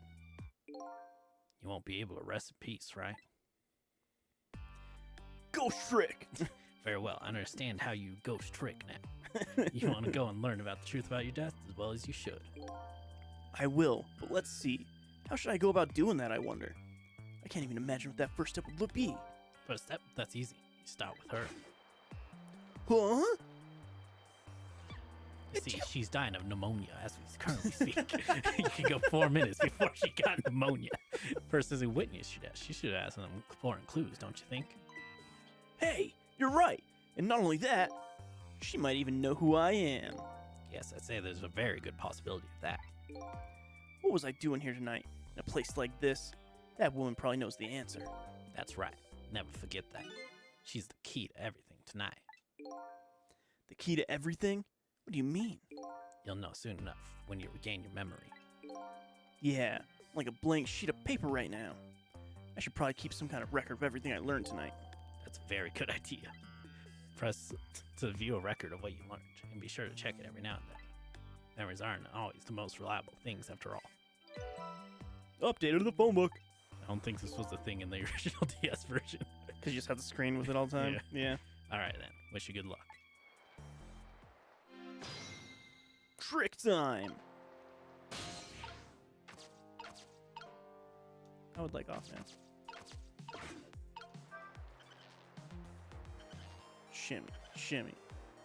S2: You won't be able to rest in peace, right?
S1: Ghost Trick!
S2: Very well, I understand how you ghost trick now. You want to go and learn about the truth about your death as well as you should.
S1: I will, but let's see. How should I go about doing that, I wonder? I can't even imagine what that first step would be.
S2: First step, that's easy. You start with her.
S1: Huh?
S2: You see, she's dying of pneumonia as we currently speak. You can go 4 minutes before she got pneumonia. Person who witnessed your death, she should have asked them foreign clues, don't you think?
S1: Hey, you're right. And not only that, she might even know who I am.
S2: Yes, I'd say there's a very good possibility of that.
S1: What was I doing here tonight? In a place like this? That woman probably knows the answer.
S2: That's right. Never forget that. She's the key to everything tonight.
S1: The key to everything? What do you mean?
S2: You'll know soon enough when you regain your memory.
S1: Yeah, like a blank sheet of paper right now. I should probably keep some kind of record of everything I learned tonight.
S2: That's a very good idea. Press to view a record of what you learned, and be sure to check it every now and then. Memories aren't always the most reliable things, after all.
S1: Updated to the phone book.
S2: I don't think this was the thing in the original DS version.
S1: Because you just have the screen with it all the time? Yeah.
S2: All right, then. Wish you good luck.
S1: Trick time! I would like offhand. Shimmy, shimmy,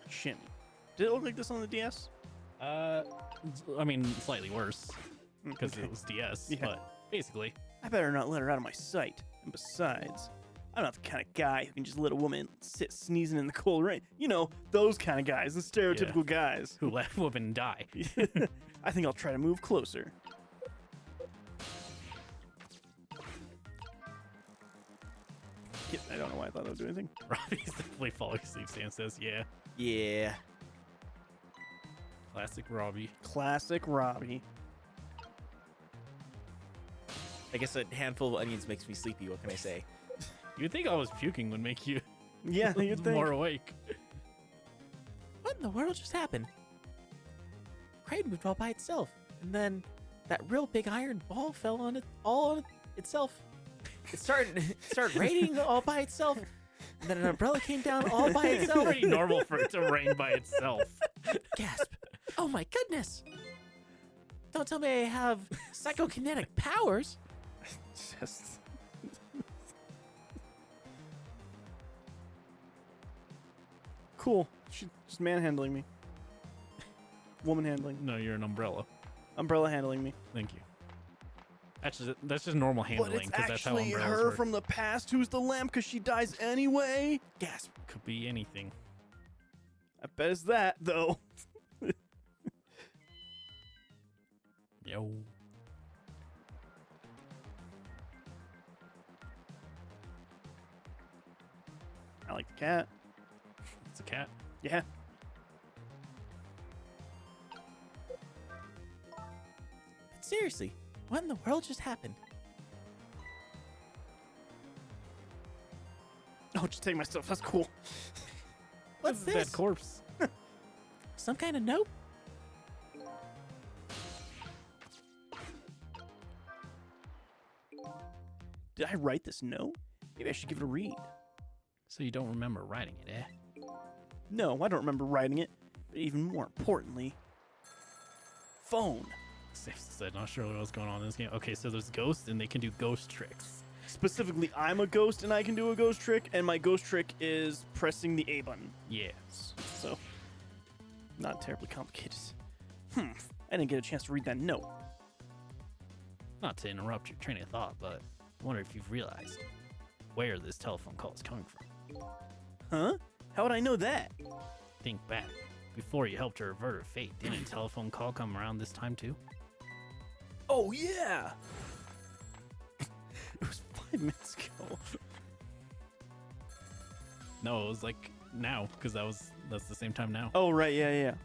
S1: shimmy. Did it look like this on the DS?
S2: I mean, slightly worse, because
S1: Okay.
S2: it was DS,
S1: Yeah.
S2: but basically.
S1: I better not let her out of my sight. And besides, I'm not the kind of guy who can just let a woman sit sneezing in the cold rain. You know, those kind of guys, the stereotypical guys.
S2: Who let women die?
S1: I think I'll try to move closer. I don't know why I thought that would do anything.
S2: Robbie's definitely falling asleep. Sam says, "Yeah,
S3: Yeah.
S2: classic Robbie."
S1: Classic Robbie.
S3: I guess a handful of onions makes me sleepy. What can I say?
S2: You'd think I was puking would make you
S1: Yeah, you'd think.
S2: more awake.
S3: What in the world just happened? Crate moved all by itself, and then that real big iron ball fell on it all on itself. It started raining all by itself, and then an umbrella came down all by
S2: It's
S3: itself.
S2: pretty normal for it to rain by itself.
S3: Gasp! Oh my goodness! Don't tell me I have psychokinetic powers.
S1: Just. Cool. She's just manhandling me. Woman handling.
S2: No, you're an umbrella.
S1: Umbrella handling me.
S2: Thank you. That's just normal
S1: But
S2: handling,
S1: it's
S2: because that's how
S1: actually
S2: umbrellas
S1: her
S2: work.
S1: from the past who's the lamp because she dies anyway.
S3: Gasp!
S2: Could be anything.
S1: I bet it's that, though.
S2: Yo.
S1: I like the cat.
S2: It's a cat.
S1: Yeah.
S3: But seriously, what in the world just happened?
S1: Oh, just take my stuff. That's cool.
S3: What's
S2: That's a
S3: this?
S2: dead corpse.
S3: Some kind of note?
S1: Did I write this note? Maybe I should give it a read.
S2: So you don't remember writing it, eh?
S1: No, I don't remember writing it. But even more importantly, phone.
S2: Safe to say, not sure what's going on in this game. Okay, so there's ghosts, and they can do ghost tricks.
S1: Specifically, I'm a ghost and I can do a ghost trick, and my ghost trick is pressing the A button.
S2: Yes.
S1: So, not terribly complicated. I didn't get a chance to read that note.
S2: Not to interrupt your train of thought, but I wonder if you've realized where this telephone call is coming from.
S1: Huh? How would I know that?
S2: Think back. Before you helped her avert her fate, didn't a telephone call come around this time too?
S1: Oh, yeah! It was 5 minutes ago.
S2: No, it was like now, because that's the same time now.
S1: Oh, right, yeah.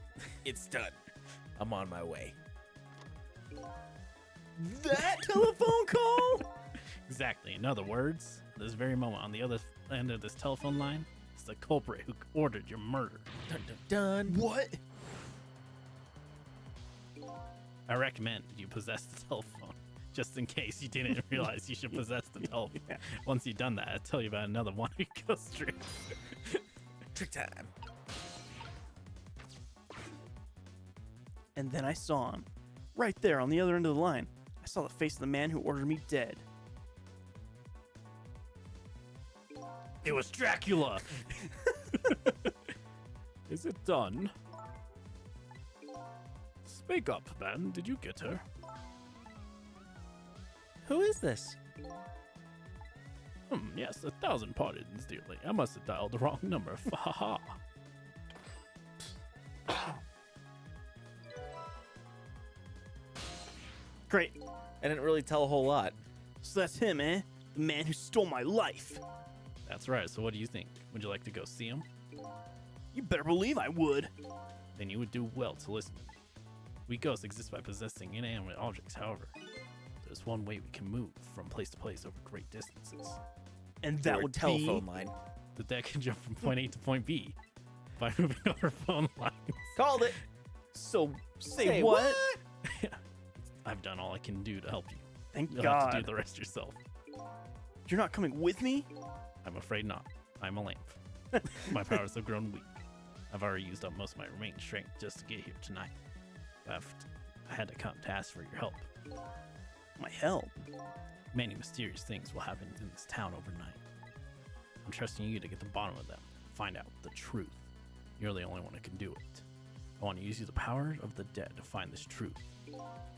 S3: It's done. I'm on my way.
S1: That telephone call?
S2: Exactly. In other words, at this very moment, on the other end of this telephone line, is the culprit who ordered your murder.
S3: Dun dun dun.
S1: What?
S2: I recommend you possess the telephone, just in case you didn't realize you should possess the telephone.
S1: Yeah.
S2: Once you've done that, I'll tell you about another one of your ghost tricks.
S3: Trick time.
S1: And then I saw him. Right there on the other end of the line. I saw the face of the man who ordered me dead.
S2: It was Dracula! Is it done? Speak up, man. Did you get her?
S3: Who is this?
S2: Yes, 1,000 pardons, dearly. I must have dialed the wrong number. Ha ha.
S1: Great.
S3: I didn't really tell a whole lot.
S1: So that's him, eh? The man who stole my life.
S2: That's right. So what do you think? Would you like to go see him?
S1: You better believe I would.
S2: Then you would do well to listen to me. We ghosts exist by possessing inanimate objects, however. there's one way we can move from place to place over great distances.
S1: And
S3: Through
S1: that
S3: our
S1: would
S3: telephone
S1: be...
S3: line.
S2: The deck can jump from point A to point B by moving over phone lines.
S3: Called it.
S1: So, say what?
S2: I've done all I can do to help you.
S1: Thank
S2: You'll have to
S1: God.
S2: do the rest yourself.
S1: You're not coming with me?
S2: I'm afraid not. I'm a lamp. My powers have grown weak. I've already used up most of my remaining strength just to get here tonight. I had to come to ask for your help.
S1: My help?
S2: Many mysterious things will happen in this town overnight. I'm trusting you to get to the bottom of them, find out the truth. You're the only one who can do it. I want to use the power of the dead to find this truth.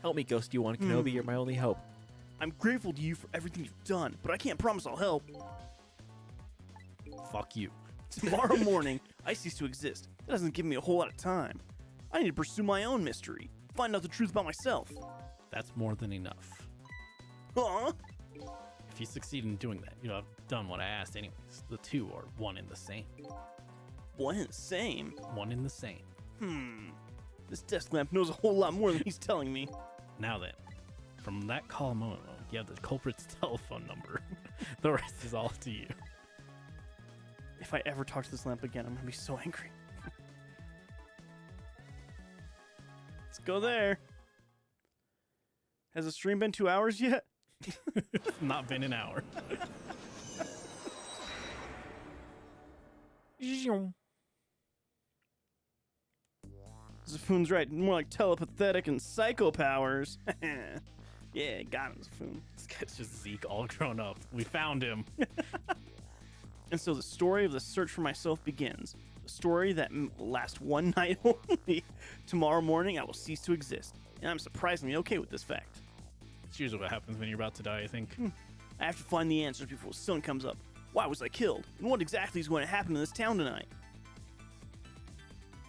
S3: Help me, Ghost You One Kenobi. You're my only hope.
S1: I'm grateful to you for everything you've done, but I can't promise I'll help.
S2: Fuck you.
S1: Tomorrow morning, I cease to exist. That doesn't give me a whole lot of time. I need to pursue my own mystery, find out the truth about myself.
S2: That's more than enough.
S1: Huh?
S2: If you succeed in doing that, you'll have done what I asked anyways. The two are one and the same.
S1: One and the same?
S2: One and the same.
S1: This desk lamp knows a whole lot more than he's telling me.
S2: Now then, from that call a moment ago, you have the culprit's telephone number. The rest is all to you.
S1: If I ever talk to this lamp again, I'm gonna be so angry. Let's go there. Has the stream been 2 hours yet?
S2: It's not been an hour.
S1: Zafoon's right. More like telepathetic and psycho powers. Yeah, got him, Zafoon.
S2: This guy's just Zeke all grown up. We found him.
S1: And so the story of the search for myself begins. A story that will last one night only. Tomorrow morning, I will cease to exist. And I'm surprisingly okay with this fact.
S2: It's usually what happens when you're about to die, I think.
S1: I have to find the answers before the sun comes up. Why was I killed? And what exactly is going to happen in this town tonight?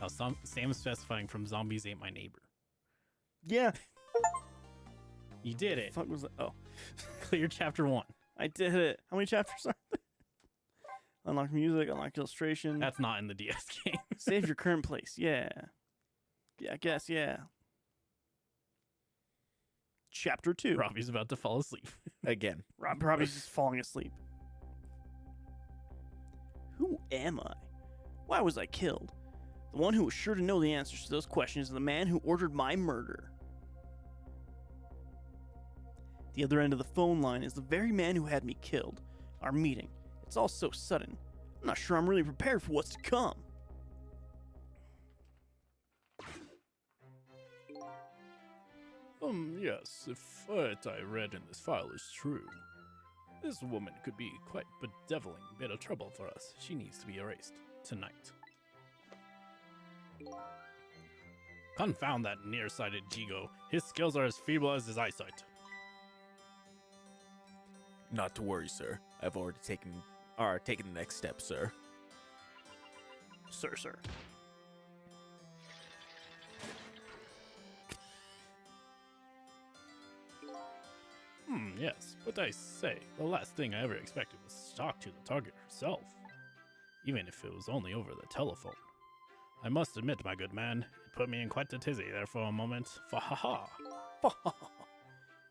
S2: Now, Sam is specifying from Zombies Ate My Neighbor.
S1: Yeah.
S2: You did it.
S1: Fuck was that? Oh,
S2: Clear chapter 1.
S1: I did it. How many chapters are there? Unlock music, unlock illustration.
S2: That's not in the DS game.
S1: Save your current place. Yeah. Yeah, I guess, yeah. Chapter 2.
S2: Robbie's about to fall asleep.
S3: Again.
S1: Rob probably just falling asleep. Who am I? Why was I killed? The one who was sure to know the answers to those questions is the man who ordered my murder. The other end of the phone line is the very man who had me killed. Our meeting. It's all so sudden. I'm not sure I'm really prepared for what's to come.
S2: Yes, if what I read in this file is true, this woman could be quite bedeviling bit of trouble for us. She needs to be erased tonight. Confound that nearsighted Jigo. His skills are as feeble as his eyesight.
S3: Not to worry, sir. I've already taken the next step, sir.
S1: Sir.
S2: Yes, but I say, the last thing I ever expected was to talk to the target herself. Even if it was only over the telephone. I must admit, my good man, it put me in quite a tizzy there for a moment. Fa-ha-ha.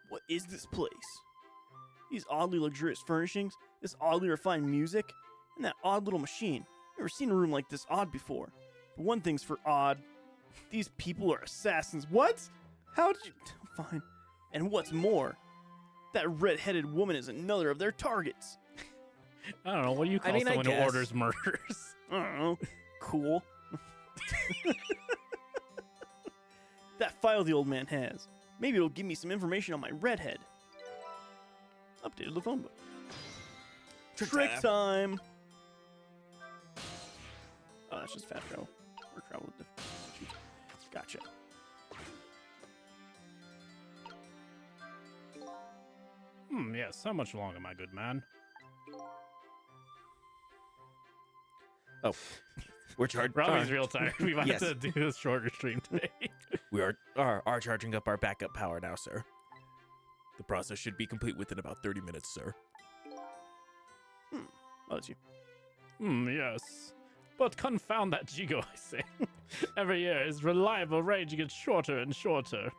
S1: What is this place? These oddly luxurious furnishings, this oddly refined music, and that odd little machine. Never seen a room like this odd before. But one thing's for odd. These people are assassins. What? How did you... Fine. And what's more, that red-headed woman is another of their targets.
S2: I don't know, what do you call
S3: I
S2: someone who
S3: guess.
S2: orders murders?
S1: I don't know. Cool. That file the old man has. Maybe it'll give me some information on my redhead. Updated the phone book. Trick time! Oh, that's just fast travel. Or travel with different. Gotcha.
S2: Yes, how much longer, my good man?
S3: Oh, we're charged.
S2: Robbie's real tired. We might
S3: Yes.
S2: have to do a shorter stream today.
S3: We are charging up our backup power now, sir. The process should be complete within about 30 minutes, sir.
S1: Oh, that's you.
S2: Yes. But confound that Jigo, I say. Every year, his reliable range gets shorter and shorter.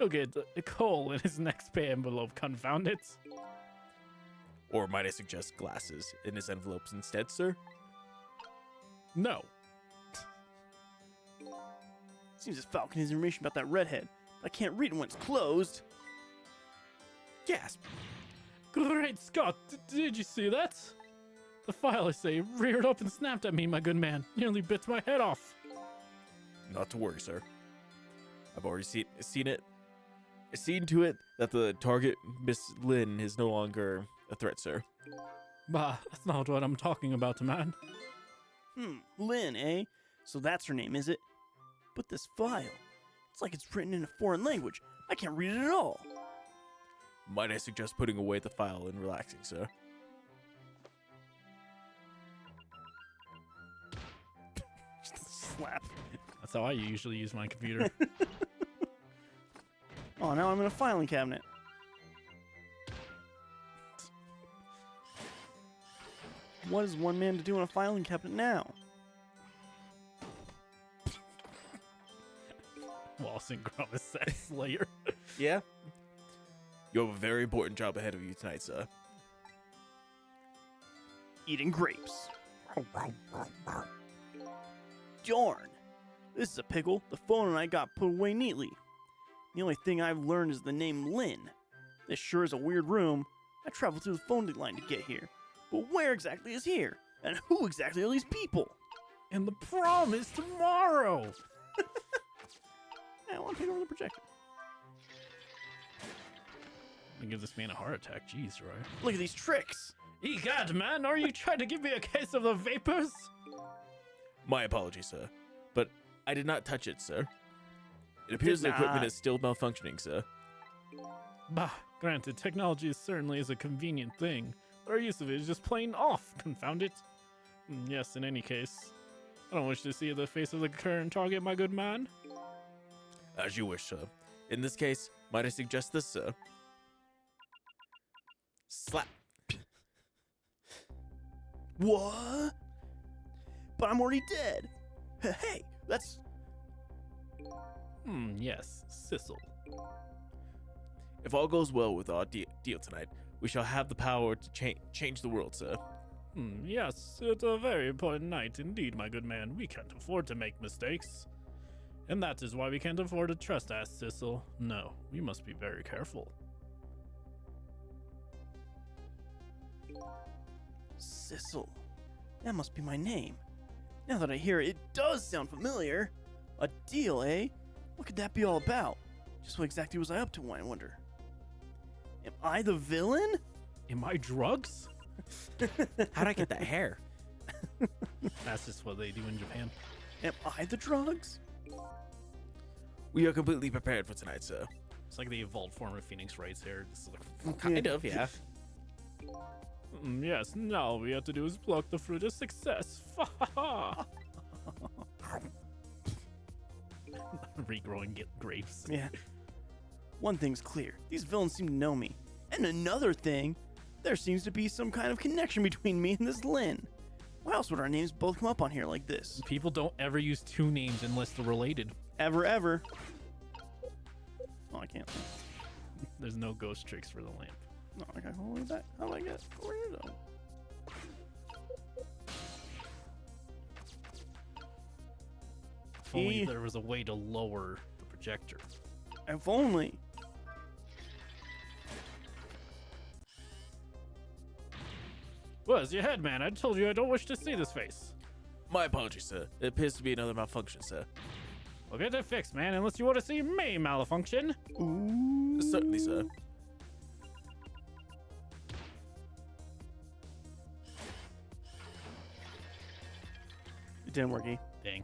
S2: He'll get a coal in his next pay envelope, confound it.
S3: Or might I suggest glasses in his envelopes instead, sir?
S2: No.
S1: Seems this file contains information about that redhead, but I can't read it when it's closed.
S3: Gasp.
S2: Great Scott, did you see that? The file, I say, reared up and snapped at me, my good man. Nearly bit my head off.
S3: Not to worry, sir. I've already seen it. Seen to it that the target, Miss Lynn, is no longer a threat, sir.
S2: Bah, that's not what I'm talking about, man.
S1: Lynn, eh? So that's her name, is it? But this file, it's like it's written in a foreign language. I can't read it at all.
S3: Might I suggest putting away the file and relaxing, sir?
S1: Slap.
S2: That's how I usually use my computer.
S1: Oh, now I'm in a filing cabinet. What is one man to do in a filing cabinet now?
S2: Wallace and Gromit sex slayer.
S3: Yeah? You have a very important job ahead of you tonight, sir.
S1: Eating grapes. Darn. This is a pickle. The phone and I got put away neatly. The only thing I've learned is the name Lynn. This sure is a weird room. I traveled through the phone line to get here. But where exactly is here? And who exactly are these people?
S2: And the prom is tomorrow.
S1: I want to take over the projector.
S2: I give this man a heart attack. Jeez, Roy.
S1: Look at these tricks.
S2: Egad, man, are you trying to give me a case of the vapors?
S3: My apologies, sir. But I did not touch it, sir. It appears the equipment
S1: not.
S3: is still malfunctioning, sir.
S2: Bah, granted, technology certainly is a convenient thing, but our use of it is just plain off, confound it. Yes, in any case, I don't wish to see the face of the current target, my good man.
S3: As you wish, sir. In this case, might I suggest this, sir? Slap.
S1: What? But I'm already dead. Hey, that's...
S2: Yes, Sissel.
S3: If all goes well with our deal tonight, we shall have the power to change the world, sir.
S2: Yes, it's a very important night indeed, my good man. We can't afford to make mistakes. And that is why we can't afford to trespass, Sissel. No, we must be very careful.
S1: Sissel. That must be my name. Now that I hear it, it does sound familiar. A deal, eh? What could that be all about? Just what exactly was I up to, I wonder? Am I the villain?
S2: Am I drugs?
S3: How'd I get that hair?
S2: That's just what they do in Japan.
S1: Am I the drugs?
S3: We are completely prepared for tonight, sir.
S2: It's like the evolved form of Phoenix Wright's hair. This is like,
S3: Kind of, yeah.
S2: Yes, now all we have to do is pluck the fruit of success. Regrowing grapes.
S1: Yeah. One thing's clear. These villains seem to know me. And another thing, there seems to be some kind of connection between me and this Lynn. Why else would our names both come up on here like this?
S2: People don't ever use two names unless they're related.
S1: Ever. Oh, I can't.
S2: There's no ghost tricks for the lamp.
S1: No, I got hold of that. How do I get over here though?
S2: If only there was a way to lower the projector.
S1: If only.
S2: Where's your head, man? I told you I don't wish to see this face.
S3: My apologies, sir. It appears to be another malfunction, sir.
S2: We'll get it fixed, man, unless you want to see me malfunction.
S1: Ooh.
S3: Certainly, sir.
S1: It didn't work, eh?
S2: Dang.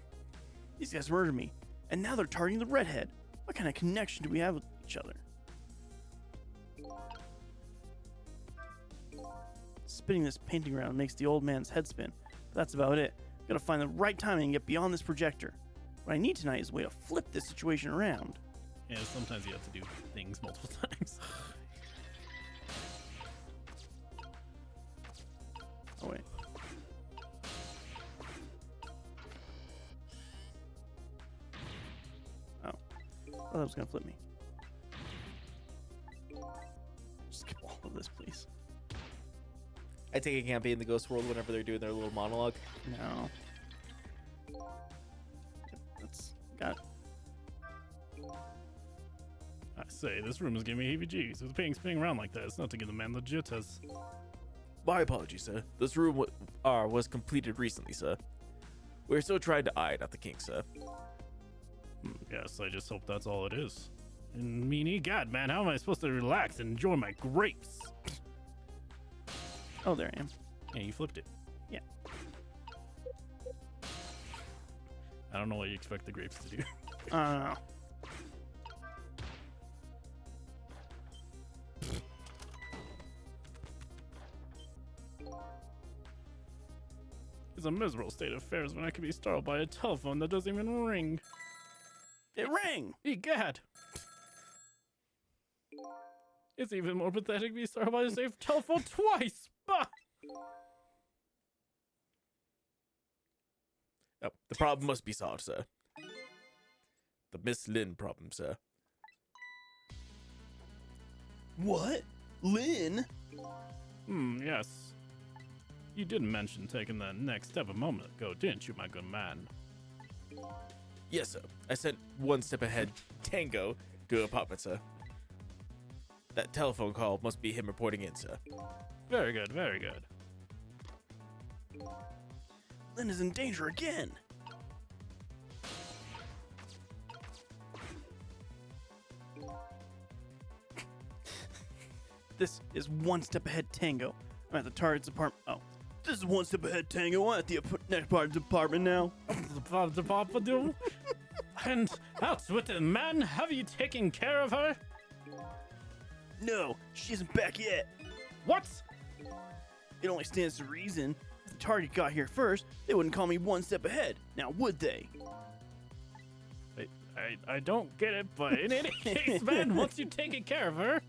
S1: These guys murdered me, and now they're targeting the redhead. What kind of connection do we have with each other? Spinning this painting around makes the old man's head spin, but that's about it. Gotta find the right timing and get beyond this projector. What I need tonight is a way to flip this situation around.
S2: Yeah, sometimes you have to do things multiple times.
S1: Oh wait. Oh, that was gonna flip me. Skip all of this, please.
S3: I take it can't be in the ghost world whenever they're doing their little monologue.
S1: No. That's got.
S2: I say, this room is giving me heebie-jeebies. With the painting spinning around like that, it's not to give the man the jitters.
S3: My apologies, sir. This room was completed recently, sir. We're still trying to iron out the kinks, sir.
S2: Yes, I just hope that's all it is. And meanie, God, man, how am I supposed to relax and enjoy my grapes?
S1: Oh, there I am.
S2: Yeah, you flipped it.
S1: Yeah.
S2: I don't know what you expect the grapes to do.
S1: I don't know.
S2: It's a miserable state of affairs when I can be startled by a telephone that doesn't even ring.
S1: It rang.
S2: Egad! It's even more pathetic to be startled by the same telephone twice! Bah!
S3: Oh, the problem must be solved, sir. The Miss Lynn problem, sir.
S1: What? Lynn?
S2: Yes. You did mention taking that next step a moment ago, didn't you, my good man?
S3: Yes, sir. I sent one step ahead Tango to apartment, sir. That telephone call must be him reporting in, sir.
S2: Very good, very good.
S1: Lynn is in danger again. This is one step ahead Tango. I'm at the target's apartment. Oh. This is one step ahead Tango. I'm at the next part of the apartment now.
S2: And outwitted man, have you taken care of her?
S1: No, she isn't back yet.
S2: What?
S1: It only stands to reason. If the target got here first, they wouldn't call me one step ahead. Now, would they?
S2: I don't get it, but in any case, man, once you've taken care of her...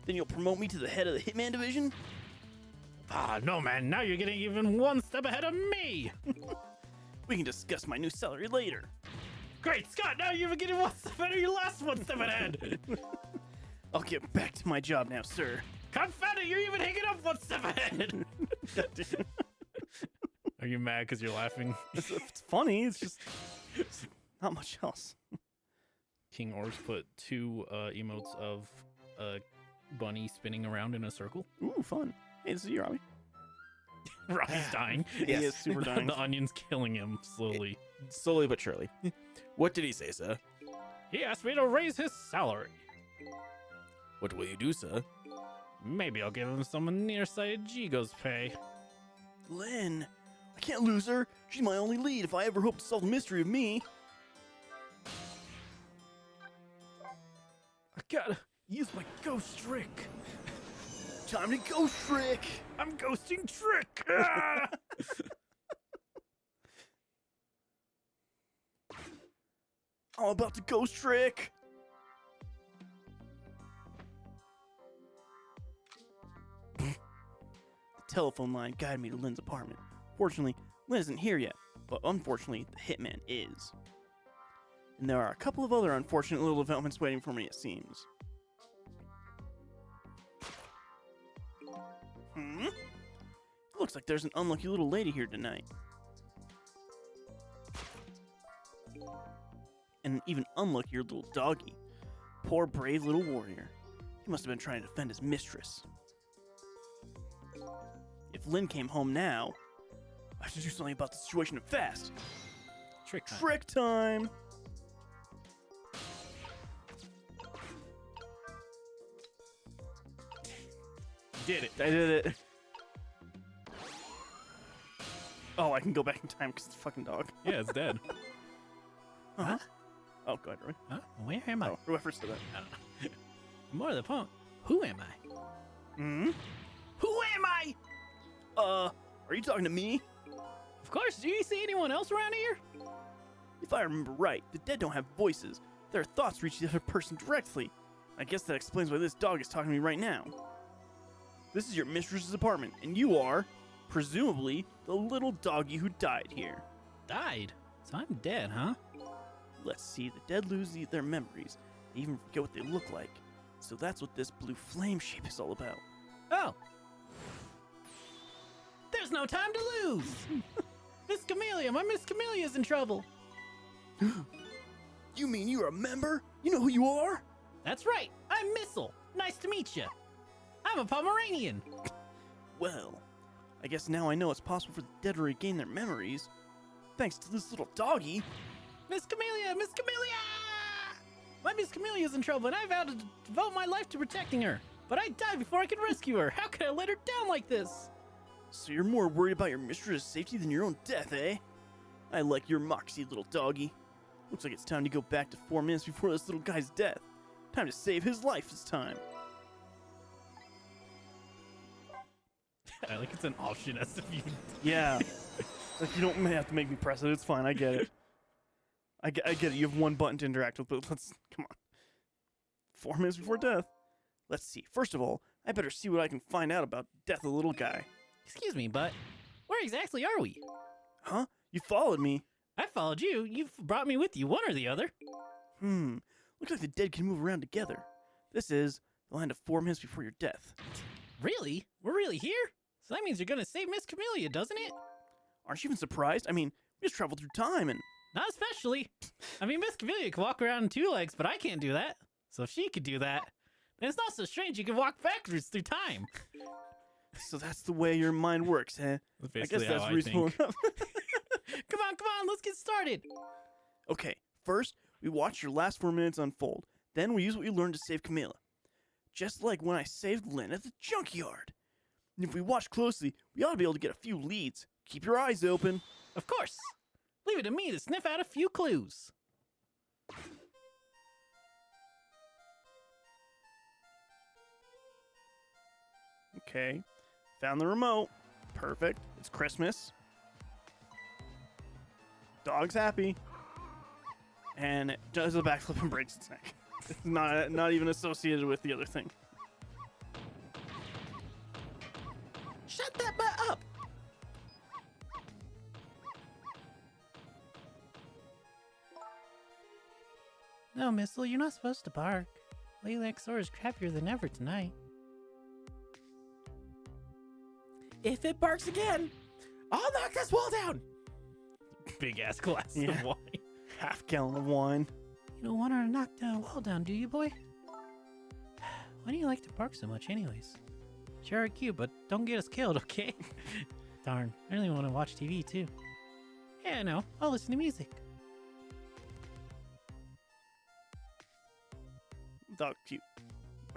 S1: Then you'll promote me to the head of the Hitman division?
S2: Ah, no, man, now you're getting even one step ahead of me!
S1: We can discuss my new salary later.
S2: Great Scott, now you're getting one step ahead of your last one step ahead!
S1: I'll get back to my job now, sir.
S2: Confound it, you're even hanging up one step ahead! Are you mad because you're laughing?
S1: It's funny, it's just not much else.
S2: King Ors put two emotes of a bunny spinning around in a circle.
S1: Ooh, fun. Hey, this is you, Robbie.
S2: Robbie's dying.
S1: He is super dying.
S2: The onion's killing him slowly.
S3: Slowly but surely. What did he say, sir?
S2: He asked me to raise his salary.
S3: What will you do, sir?
S2: Maybe I'll give him some nearsighted Gigo's pay.
S1: Lynn, I can't lose her. She's my only lead if I ever hope to solve the mystery of me.
S2: I gotta use my ghost trick.
S1: Time to ghost trick.
S2: I'm ghosting Trick. Ah!
S1: I'm about to ghost trick. The telephone line guided me to Lynn's apartment. Fortunately, Lynn isn't here yet, but unfortunately, the hitman is. And there are a couple of other unfortunate little developments waiting for me, it seems. Looks like there's an unlucky little lady here tonight. And an even unluckier little doggy. Poor brave little warrior. He must have been trying to defend his mistress. If Lynn came home now, I should do something about the situation fast.
S2: Trick time.
S1: Trick time!
S2: Did it.
S1: I did it. Oh, I can go back in time because it's a fucking dog.
S2: Yeah, it's dead.
S1: Huh? Oh, go ahead, Roy.
S2: Huh? Where am I?
S1: Oh, whoever said that.
S2: I don't know. More to the point, who am I?
S1: Hmm?
S2: Who am I?
S1: Are you talking to me?
S2: Of course, do you see anyone else around here?
S1: If I remember right, the dead don't have voices. Their thoughts reach the other person directly. I guess that explains why this dog is talking to me right now. This is your mistress's apartment, and you are, presumably, the little doggy who died here.
S2: Died? So I'm dead, huh?
S1: Let's see, the dead lose their memories. They even forget what they look like. So that's what this blue flame shape is all about.
S2: Oh. There's no time to lose. Miss Camellia, my Miss Camelia's in trouble.
S1: You mean you're a member? You know who you are?
S2: That's right. I'm Missile. Nice to meet you. I'm a Pomeranian.
S1: Well, I guess now I know it's possible for the dead to regain their memories. Thanks to this little doggy.
S2: Miss Camellia, Miss Camellia! My Miss Camelia's in trouble, and I vowed to devote my life to protecting her. But I died before I could rescue her. How could I let her down like this?
S1: So you're more worried about your mistress' safety than your own death, eh? I like your moxie, little doggy. Looks like it's time to go back to 4 minutes before this little guy's death. Time to save his life this time.
S2: I like it's an option as if you...
S1: Yeah. Like, you don't have to make me press it. It's fine. I get it. I get it. You have one button to interact with, but come on. 4 minutes before death. Let's see. First of all, I better see what I can find out about death of the little guy.
S2: Excuse me, but where exactly are we?
S1: Huh? You followed me.
S2: I followed you. You've brought me with you, one or the other.
S1: Looks like the dead can move around together. This is the land of 4 minutes before your death.
S2: Really? We're really here? So that means you're gonna save Miss Camellia, doesn't it?
S1: Aren't you even surprised? I mean, we just traveled through time and...
S2: Not especially. I mean, Miss Camellia can walk around on 2 legs, but I can't do that. So if she could do that, then it's not so strange you can walk backwards through time.
S1: So that's the way your mind works, huh? I guess that's reasonable enough.
S2: Come on, let's get started.
S1: Okay, first, we watch your last 4 minutes unfold. Then we use what we learned to save Camilla. Just like when I saved Lynn at the junkyard. And if we watch closely, we ought to be able to get a few leads. Keep your eyes open.
S2: Of course. Leave it to me to sniff out a few clues.
S1: Okay, found the remote. Perfect. It's Christmas. Dog's happy. And it does a backflip and breaks its neck. It's not even associated with the other thing.
S2: Shut that butt up! No, Missile, you're not supposed to bark. Laylaxor is crappier than ever tonight.
S3: If it barks again, I'll knock this wall down.
S2: Big ass glass
S1: Yeah.
S2: of wine.
S1: Half gallon of wine.
S2: You don't want her to knock the wall down, do you, boy? Why do you like to bark so much, anyways? Sure, cute, but don't get us killed, okay? Darn, I really want to watch TV too. Yeah, no, I'll listen to music.
S1: Dog cute.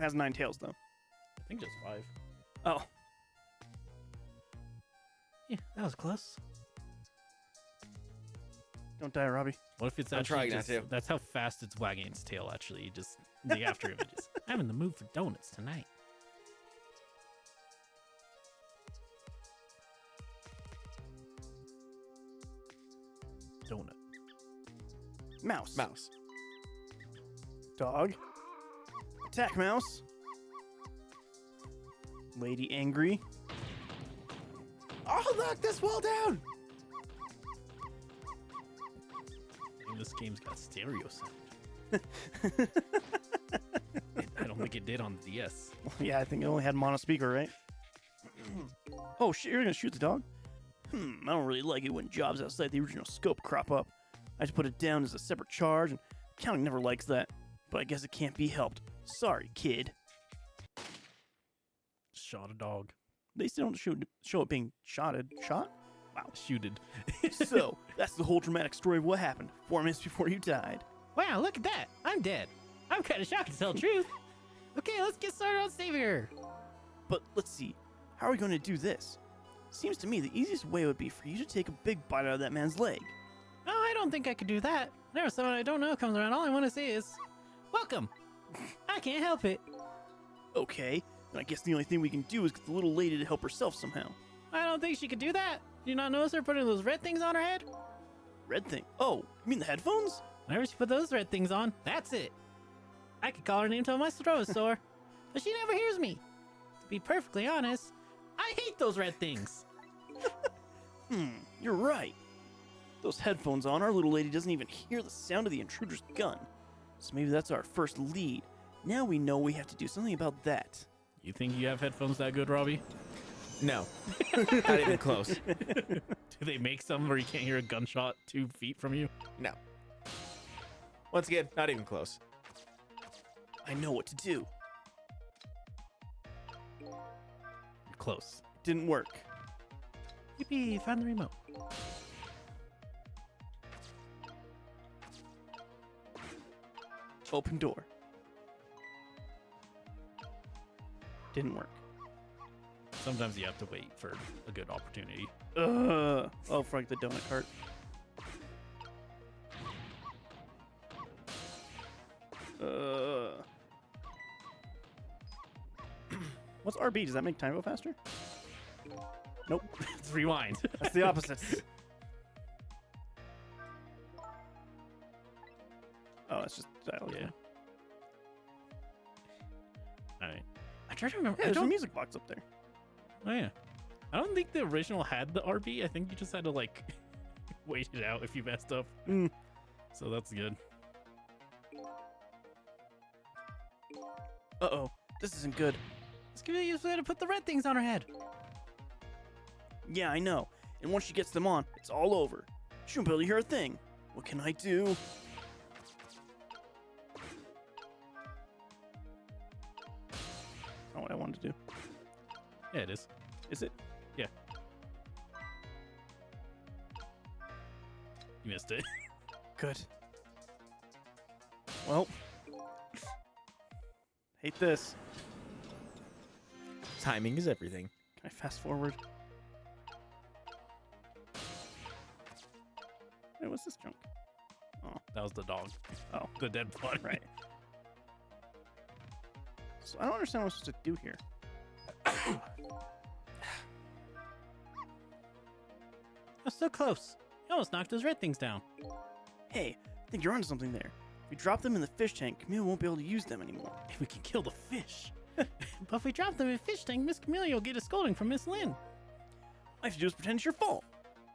S1: Has 9 tails though.
S2: I think just 5.
S1: Oh,
S2: Yeah, that was close.
S1: don't die, Robbie.
S2: What if it's
S3: I'm
S2: actually
S3: trying not
S2: just,
S3: to.
S2: that's how fast it's wagging its tail, actually. Just the after images. I'm in the mood for donuts tonight.
S1: Donut. Mouse.
S3: Mouse.
S1: Dog. Attack mouse. Lady angry.
S3: I'll knock this wall down.
S2: Dang, this game's got stereo sound. I don't think it did on the DS.
S1: Yeah, I think it only had mono speaker, right? Oh shit, you're gonna shoot the dog? I don't really like it when jobs outside the original scope crop up. I just put it down as a separate charge, and accounting never likes that. But I guess it can't be helped. Sorry, kid.
S2: Shot a dog.
S1: They still don't show it being shotted. Shot? Wow.
S2: Shooted.
S1: So, that's the whole dramatic story of what happened 4 minutes before you died.
S2: Wow, look at that. I'm dead. I'm kind of shocked to tell the truth. Okay, let's get started on saving her.
S1: But let's see, how are we going to do this? Seems to me the easiest way would be for you to take a big bite out of that man's leg.
S2: No, I don't think I could do that. Whenever someone I don't know comes around, all I want to say is, welcome. I can't help it.
S1: Okay, then I guess the only thing we can do is get the little lady to help herself somehow.
S2: I don't think she could do that. Do you not notice her putting those red things on her head?
S1: Red thing. Oh, you mean the headphones?
S2: Whenever she put those red things on, that's it. I could call her name till my throat is sore, but she never hears me. To be perfectly honest, I hate those red things.
S1: You're right. Those headphones on, our little lady doesn't even hear the sound of the intruder's gun. So maybe that's our first lead. Now we know we have to do something about that.
S2: You think you have headphones that good, Robbie?
S3: No, not even close.
S2: Do they make some where you can't hear a gunshot 2 feet from you?
S3: No. Once again, not even close.
S1: I know what to do.
S2: You're close.
S1: Didn't work.
S2: Yippee, found the remote.
S1: Open door. Didn't work.
S2: Sometimes you have to wait for a good opportunity.
S1: Oh, for like the donut cart. What's RB? Does that make time go faster? Nope.
S2: Let's rewind.
S1: That's the opposite. Oh, it's just dial.
S2: Yeah. All right. I try to remember.
S1: Hey,
S2: I
S1: there's a
S2: don't.
S1: music box up there.
S2: Oh yeah. I don't think the original had the RB. I think you just had to like wait it out if you messed up.
S1: Mm.
S2: So that's good.
S1: Uh-oh. This isn't good.
S2: Let's give you to put the red things on her head.
S1: Yeah, I know. And once she gets them on, it's all over. She won't be able to hear a thing. What can I do? Not what I wanted to do.
S2: Yeah, it is.
S1: Is it?
S2: Yeah. You missed it.
S1: Good. Well. Hate this.
S3: Timing is everything.
S1: Can I fast forward? Hey, what's this junk? Oh,
S2: That was the dog.
S1: oh,
S2: The dead body.
S1: right. So I don't understand what I'm supposed to do here.
S2: Oh, so close. You almost knocked those red things down.
S1: Hey, I think you're onto something there. If we drop them in the fish tank, Camille won't be able to use them anymore.
S2: If we can kill the fish. But if we drop them in fish tank, Miss Camellia will get a scolding from Miss Lynn.
S1: All I have to do is pretend it's your fault.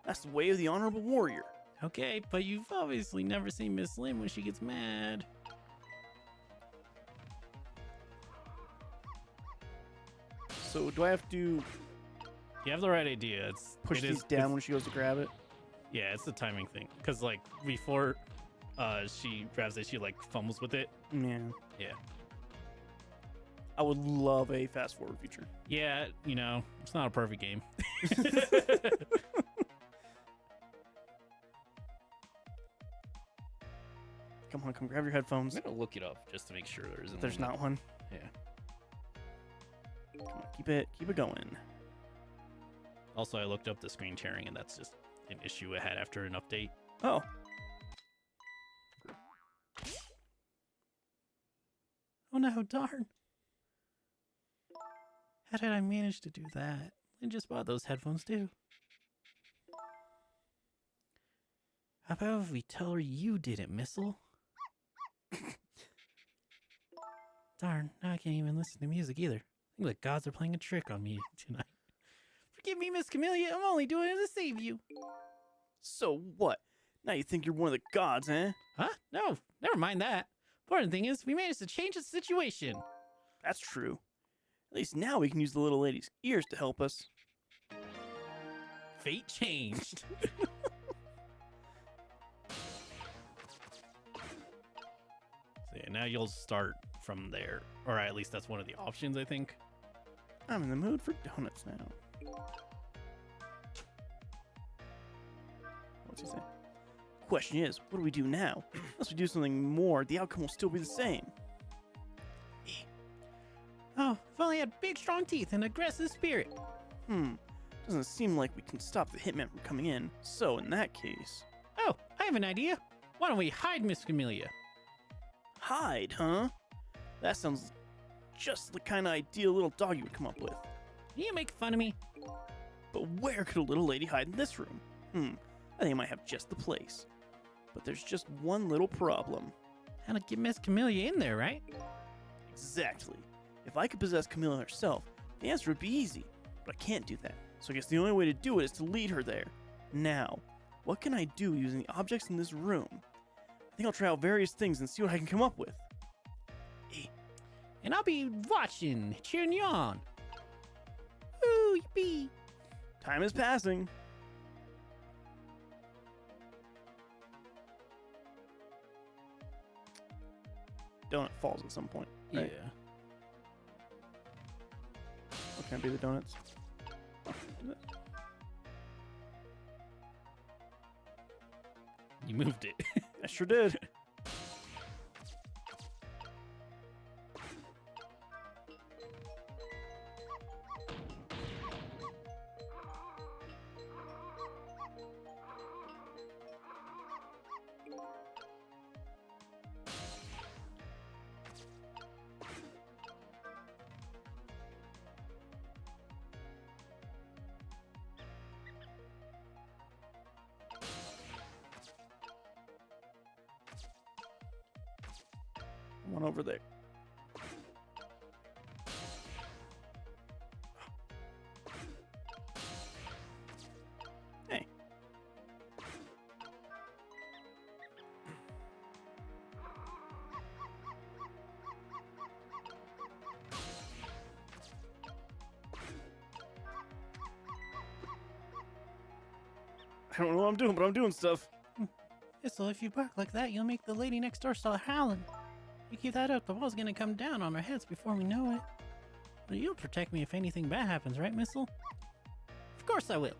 S1: That's the way of the honorable warrior.
S2: Okay, but you've obviously never seen Miss Lynn when she gets mad.
S1: So do I have to
S2: You have the right idea.
S1: push
S2: it
S1: these
S2: is-
S1: down
S2: it's-
S1: when she goes to grab it?
S2: Yeah, it's the timing thing. Because like before she grabs it, she like fumbles with it.
S1: Yeah.
S2: Yeah.
S1: I would love a fast forward feature.
S2: Yeah, you know, it's not a perfect game.
S1: Come on, come grab your headphones.
S2: I'm gonna look it up just to make sure there isn't.
S1: There's
S2: one
S1: not one.
S2: that- Yeah.
S1: Come on, keep it going.
S2: Also, I looked up the screen sharing, and that's just an issue it had after an update.
S1: Oh,
S2: Oh no, darn. How did I manage to do that? I just bought those headphones too. How about if we tell her you did it, Missile? Darn, now I can't even listen to music either. I think the gods are playing a trick on me tonight. Forgive me, Miss Camellia. I'm only doing it to save you.
S1: so what? Now you think you're one of the gods, eh?
S2: Huh? No, never mind that. Important thing is, we managed to change the situation.
S1: That's true. At least now we can use the little lady's ears to help us.
S2: Fate changed. So yeah, now you'll start from there. Or at least that's one of the options, I think.
S1: I'm in the mood for donuts now. What's he say? Question is, what do we do now? Unless we do something more, the outcome will still be the same.
S2: Oh, if only had big, strong teeth and aggressive spirit.
S1: Doesn't seem like we can stop the hitman from coming in. So in that case,
S2: Oh, I have an idea. Why don't we hide Miss Camellia?
S1: hide, huh? That sounds just the kind of idea a little doggy would come up with.
S2: You make fun of me.
S1: But where could a little lady hide in this room? I think I might have just the place. But there's just one little problem.
S2: How to get Miss Camellia in there, right?
S1: Exactly. If I could possess Camilla herself, the answer would be easy. But I can't do that. So I guess the only way to do it is to lead her there. Now, what can I do using the objects in this room? I think I'll try out various things and see what I can come up with. Hey,
S2: and I'll be watching, cheering you on. Ooh, yippee!
S1: Time is passing. Donut falls at some point. Right?
S2: Yeah.
S1: What can be the donuts?
S2: You moved it.
S1: I sure did. One over there. Hey. I don't know what I'm doing, but I'm doing stuff.
S2: So if you bark like that, you'll make the lady next door start howling. You keep that up, the wall's gonna come down on our heads before we know it. But you'll protect me if anything bad happens, right, Missile? Of course I will.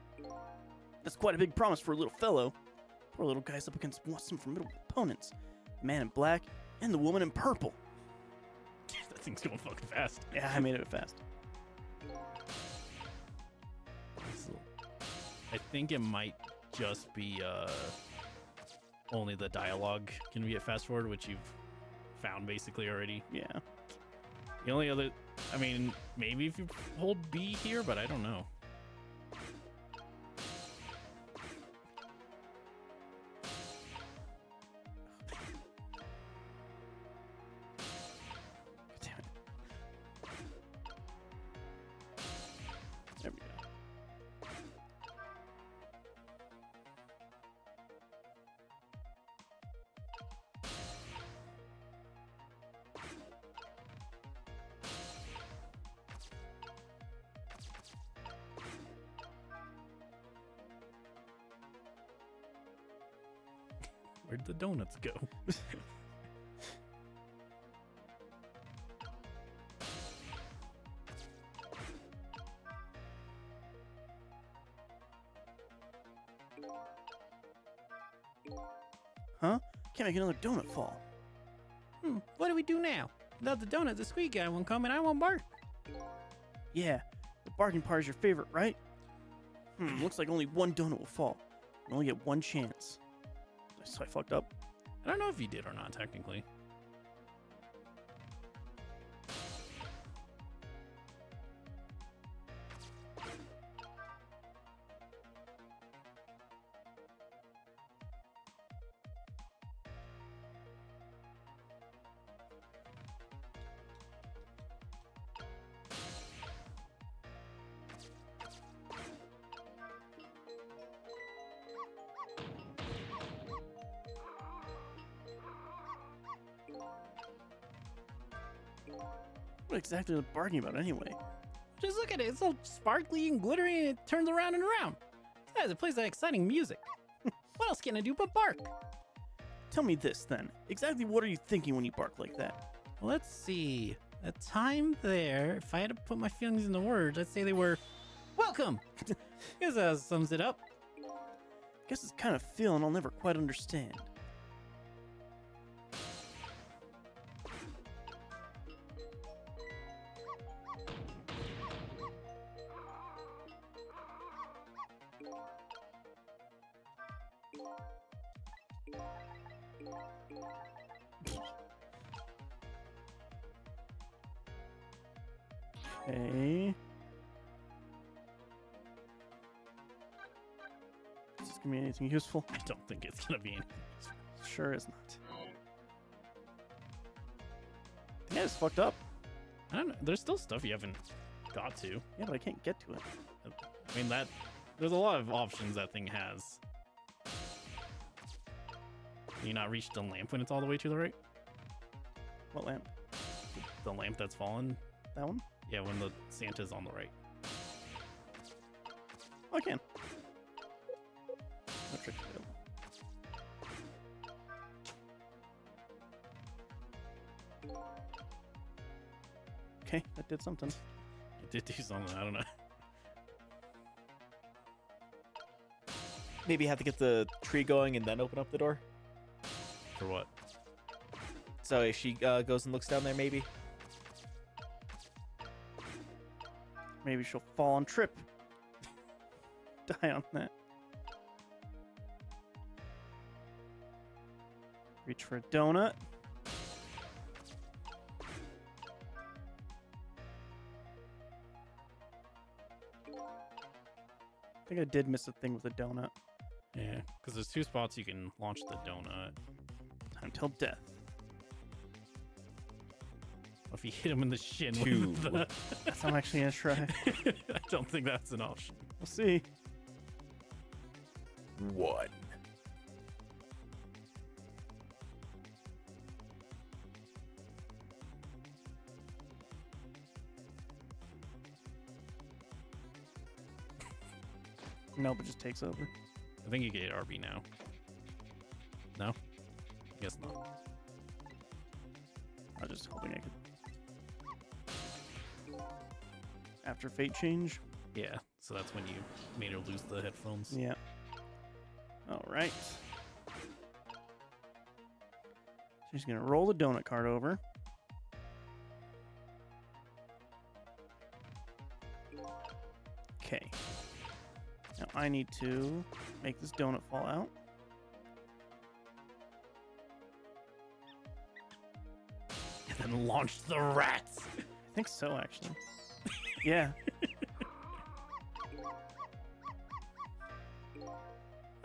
S1: That's quite a big promise for a little fellow. Poor little guy's up against some formidable opponents. The man in black and the woman in purple.
S2: That thing's going fucking fast.
S1: Yeah, I made it fast.
S2: I think it might just be only the dialogue can be at fast forward, which you've found basically already.
S1: Yeah.
S2: The only other, I mean, maybe if you hold B here, but I don't know.
S1: Damn it. There we go.
S2: Where'd the donuts go?
S1: Huh? Can't make another donut fall.
S2: What do we do now? Without the donut, the squeak guy won't come and I won't bark.
S1: Yeah, the barking part is your favorite, right? Looks like only one donut will fall. You only get one chance. So I fucked up.
S2: I don't know if you did or not, technically.
S1: What exactly are they barking about anyway?
S2: Just look at it. It's all sparkly and glittery and it turns around and around. Besides, it plays that exciting music. What else can I do but bark?
S1: Tell me this then. Exactly what are you thinking when you bark like that?
S2: Let's see. The time there, if I had to put my feelings into words, I'd say they were welcome. Guess that sums it up.
S1: Guess it's kind of feeling I'll never quite understand. Okay. Is this gonna be anything useful?
S2: I don't think it's gonna be anything.
S1: Sure is not. Yeah, it's fucked up.
S2: I don't know. There's still stuff you haven't got to.
S1: Yeah, but I can't get to it.
S2: I mean, there's a lot of options that thing has. Can you not reach the lamp when it's all the way to the right?
S1: What lamp?
S2: The lamp that's fallen.
S1: That one?
S2: Yeah, when the Santa's on the right.
S1: Oh, I can. No trick failed. Okay, that did something.
S2: It did do something. I don't know.
S3: Maybe you have to get the tree going and then open up the door.
S2: For what?
S3: So if she goes and looks down there, maybe.
S1: Maybe she'll fall and trip. Die on that. Reach for a donut. I think I did miss a thing with a donut.
S2: Yeah, because there's 2 spots you can launch the donut.
S1: Time till death.
S2: If you hit him in the shin
S3: Two.
S2: with the...
S1: That's I'm actually gonna try.
S2: I don't think that's an option.
S1: We'll see.
S3: 1.
S1: Nope, it just takes over.
S2: I think you get RB now. No? Guess not.
S1: I was just hoping I could. After fate change?
S2: Yeah, so that's when you made her lose the headphones.
S1: Yeah. Alright. She's gonna roll the donut card over. Okay. Now I need to make this donut fall out.
S2: And then launch the rats!
S1: I think so, actually. Yeah.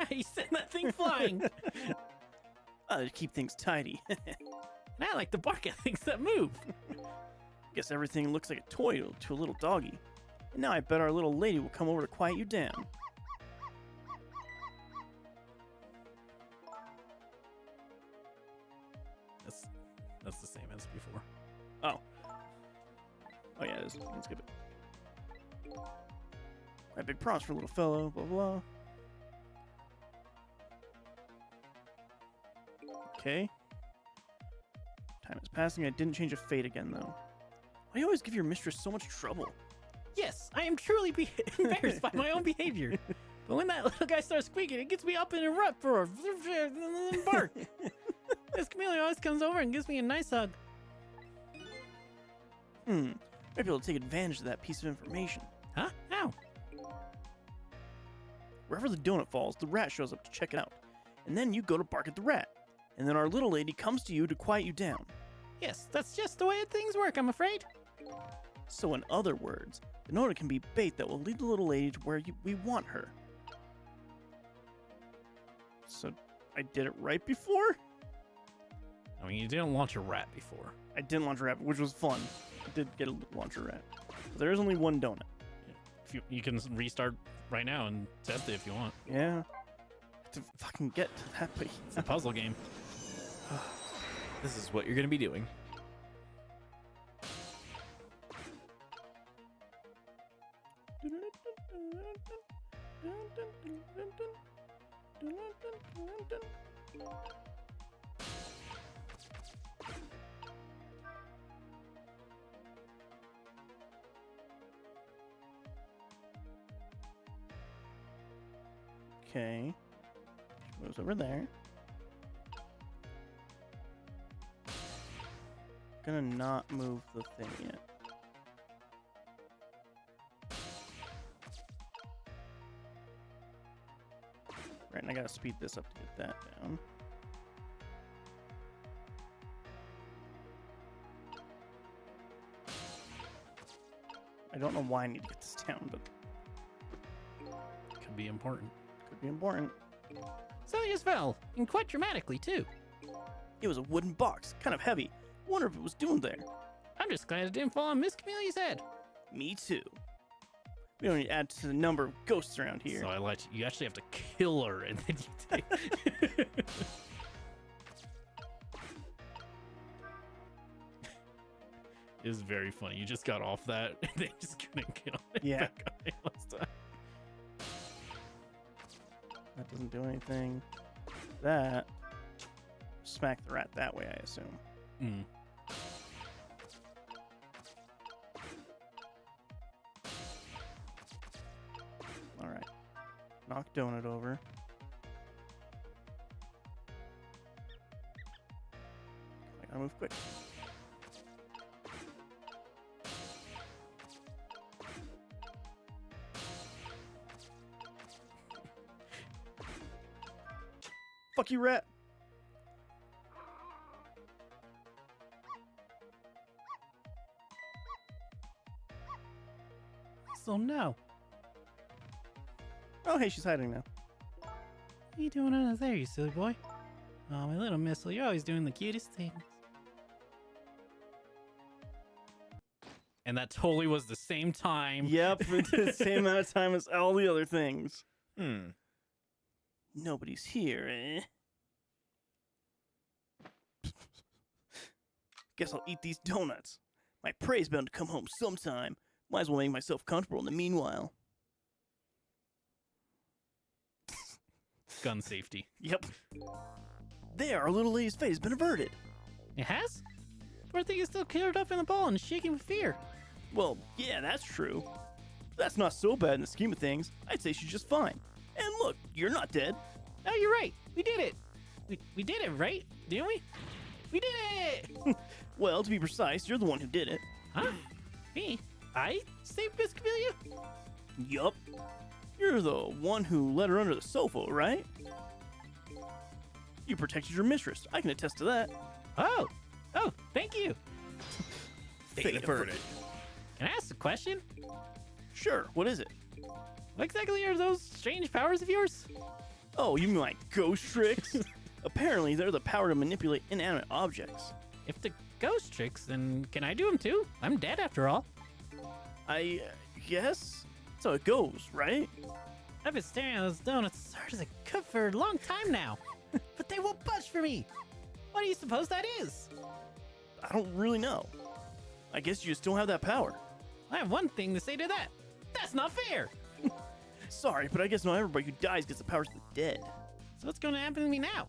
S2: He sent that thing flying!
S1: To keep things tidy.
S2: And I like to bark at things that move.
S1: Guess everything looks like a toy to a little doggy. And now I bet our little lady will come over to quiet you down.
S2: That's the same as before.
S1: Oh. Oh yeah, it is. You can skip it. Quite big props for a little fellow, blah blah. Okay. Time is passing. I didn't change a fate again though. Why do you always give your mistress so much trouble?
S2: Yes, I am truly embarrassed by my own behavior. But when that little guy starts squeaking, it gets me up in a rut for a bark. This chameleon always comes over and gives me a nice hug.
S1: Maybe I'll take advantage of that piece of information.
S2: Huh? How?
S1: Wherever the donut falls, the rat shows up to check it out. And then you go to bark at the rat. And then our little lady comes to you to quiet you down.
S2: Yes, that's just the way things work, I'm afraid.
S1: So in other words, the donut can be bait that will lead the little lady to where we want her. So I did it right before?
S2: I mean, you didn't launch a rat before.
S1: I didn't launch a rat, which was fun. I did get a launch a rat. There is only one donut.
S2: If you can restart right now and test it if you want.
S1: Yeah. To fucking get to that, but
S2: It's a puzzle game.
S3: This is what you're going to be doing.
S1: Okay. Moves over there. Gonna not move the thing yet. Right, and I gotta speed this up to get that down. I don't know why I need to get this down, but
S2: Could be important.
S1: could be important.
S2: Celius fell, and quite dramatically, too.
S1: It was a wooden box, kind of heavy. Wonder if it was doing there.
S2: I'm just glad it didn't fall on Miss Chameleon's head.
S1: Me too. We don't need to add to the number of ghosts around here.
S2: So I let you actually have to kill her, and then you take... It was very funny. You just got off that, and they just couldn't get on it.
S1: Yeah.
S2: back on it last time.
S1: That doesn't do anything. That. Smack the rat that way, I assume.
S2: Mm.
S1: Alright. Knock Donut over. I gotta move quick. Fuck you, rat.
S2: So no.
S1: Oh, hey, she's hiding now.
S2: What are you doing under there, you silly boy? Oh, my little missile, you're always doing the cutest things. And that totally was the same time.
S1: Yep, it's the same amount of time as all the other things.
S3: Hmm.
S1: Nobody's here, eh? Guess I'll eat these donuts. My prey's bound to come home sometime. Might as well make myself comfortable in the meanwhile.
S2: Gun safety.
S1: Yep. There, our little lady's fate has been averted.
S2: It has? Poor thing is still covered up in a ball and shaking with fear.
S1: Well, yeah, that's true. That's not so bad in the scheme of things. I'd say she's just fine. And look, you're not dead.
S2: Oh, you're right. We did it. We did it, right? Didn't we? We did it!
S1: Well, to be precise, you're the one who did it.
S2: Huh? Me? I saved Biscavilia?
S1: Yup. You're the one who let her under the sofa, right? You protected your mistress. I can attest to that.
S2: Oh, thank you.
S1: Fate averted.
S2: Can I ask a question?
S1: Sure, what is it?
S2: What exactly are those strange powers of yours?
S1: Oh, you mean like ghost tricks? Apparently, they're the power to manipulate inanimate objects.
S2: If the ghost tricks, then can I do them too? I'm dead after all.
S1: I guess that's how it goes, right?
S2: I've been staring at those donuts as hard as I could for a long time now, but they won't budge for me. What do you suppose that is?
S1: I don't really know. I guess you just don't have that power.
S2: I have one thing to say to that. That's not fair.
S1: Sorry, but I guess not everybody who dies gets the powers of the dead.
S2: So what's going to happen to me now?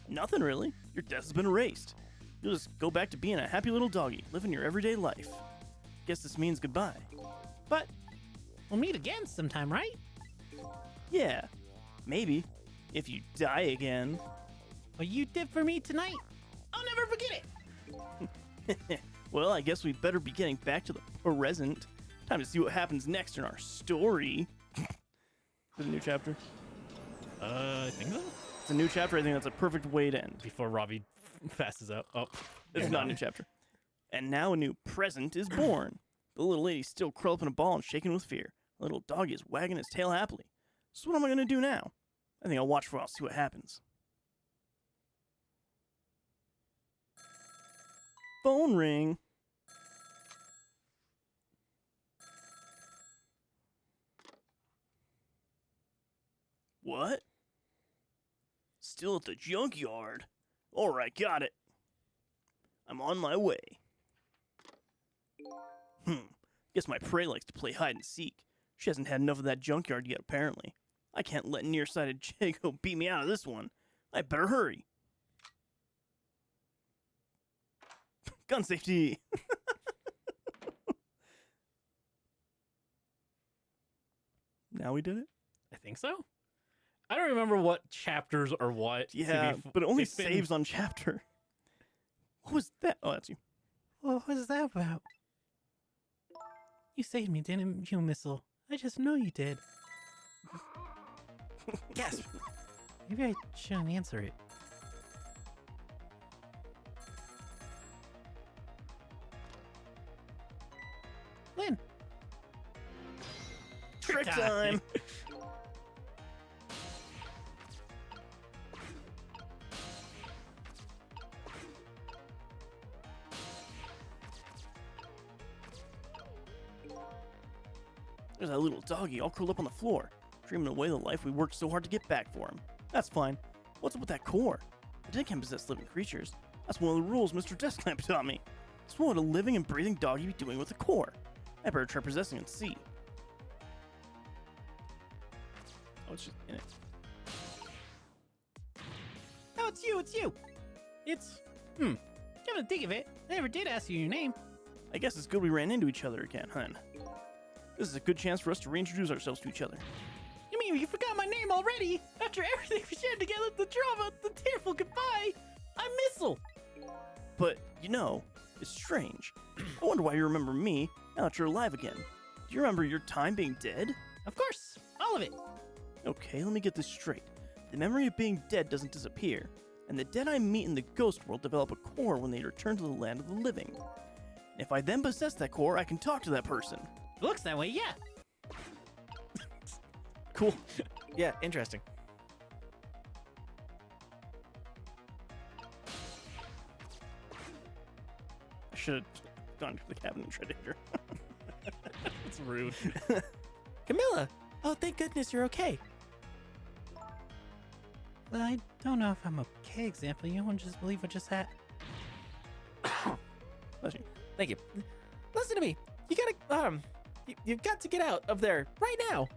S1: Nothing really. Your death has been erased. You'll just go back to being a happy little doggy, living your everyday life. Guess this means goodbye.
S2: But we'll meet again sometime, right?
S1: Yeah, maybe. If you die again.
S2: What you did for me tonight, I'll never forget it.
S1: Well, I guess we better be getting back to the present. Time to see what happens next in our story. Is it a new chapter?
S2: I think so.
S1: It's a new chapter. I think that's a perfect way to end.
S2: Before Robbie passes out. Oh,
S1: It's not a new chapter. And now a new present is born. The little lady's still curled up in a ball and shaking with fear. The little doggy is wagging his tail happily. So what am I going to do now? I think I'll watch for a while, see what happens. Phone ring. What? Still at the junkyard. Alright, got it. I'm on my way. Guess my prey likes to play hide and seek. She hasn't had enough of that junkyard yet, apparently. I can't let nearsighted Jago beat me out of this one. I better hurry. Gun safety. Now we did it?
S2: I think so. I don't remember what chapters or what. to
S1: Yeah,
S2: be
S1: but it only
S2: it's been-
S1: saves on chapter. What was that? Oh, that's you.
S2: What was that about? You saved me, didn't you, Missile? I just know you did.
S1: Yes.
S2: Maybe I shouldn't answer it. Lynn.
S1: Trick time. There's that little doggy all curled up on the floor, dreaming away the life we worked so hard to get back for him. That's fine. What's up with that core? The dead can't possess living creatures. That's one of the rules Mr. Desklamp taught me. So what would a living and breathing doggy be doing with a core? I better try possessing and see. Oh, it's just in it.
S4: Oh, it's you, it's you. It's, come to think of it, I never did ask you your name.
S1: I guess it's good we ran into each other again, hun. This is a good chance for us to reintroduce ourselves to each other.
S4: You mean you forgot my name already? After everything we shared together, the drama, the tearful goodbye, I'm Missile.
S1: But, you know, it's strange. I wonder why you remember me now that you're alive again. Do you remember your time being dead?
S4: Of course, all of it.
S1: Okay, let me get this straight. The memory of being dead doesn't disappear, and the dead I meet in the ghost world develop a core when they return to the land of the living. And if I then possess that core, I can talk to that person.
S4: It looks that way, yeah.
S1: Cool.
S3: Yeah, interesting.
S1: I should have gone to the cabinet and tried to hit her.
S2: It's rude.
S3: Camilla! Oh, thank goodness you're okay.
S4: Well, I don't know if I'm okay, example. You won't just believe what just happened.
S1: Bless you.
S3: Thank you. Listen to me. You gotta, you've got to get out of there right now.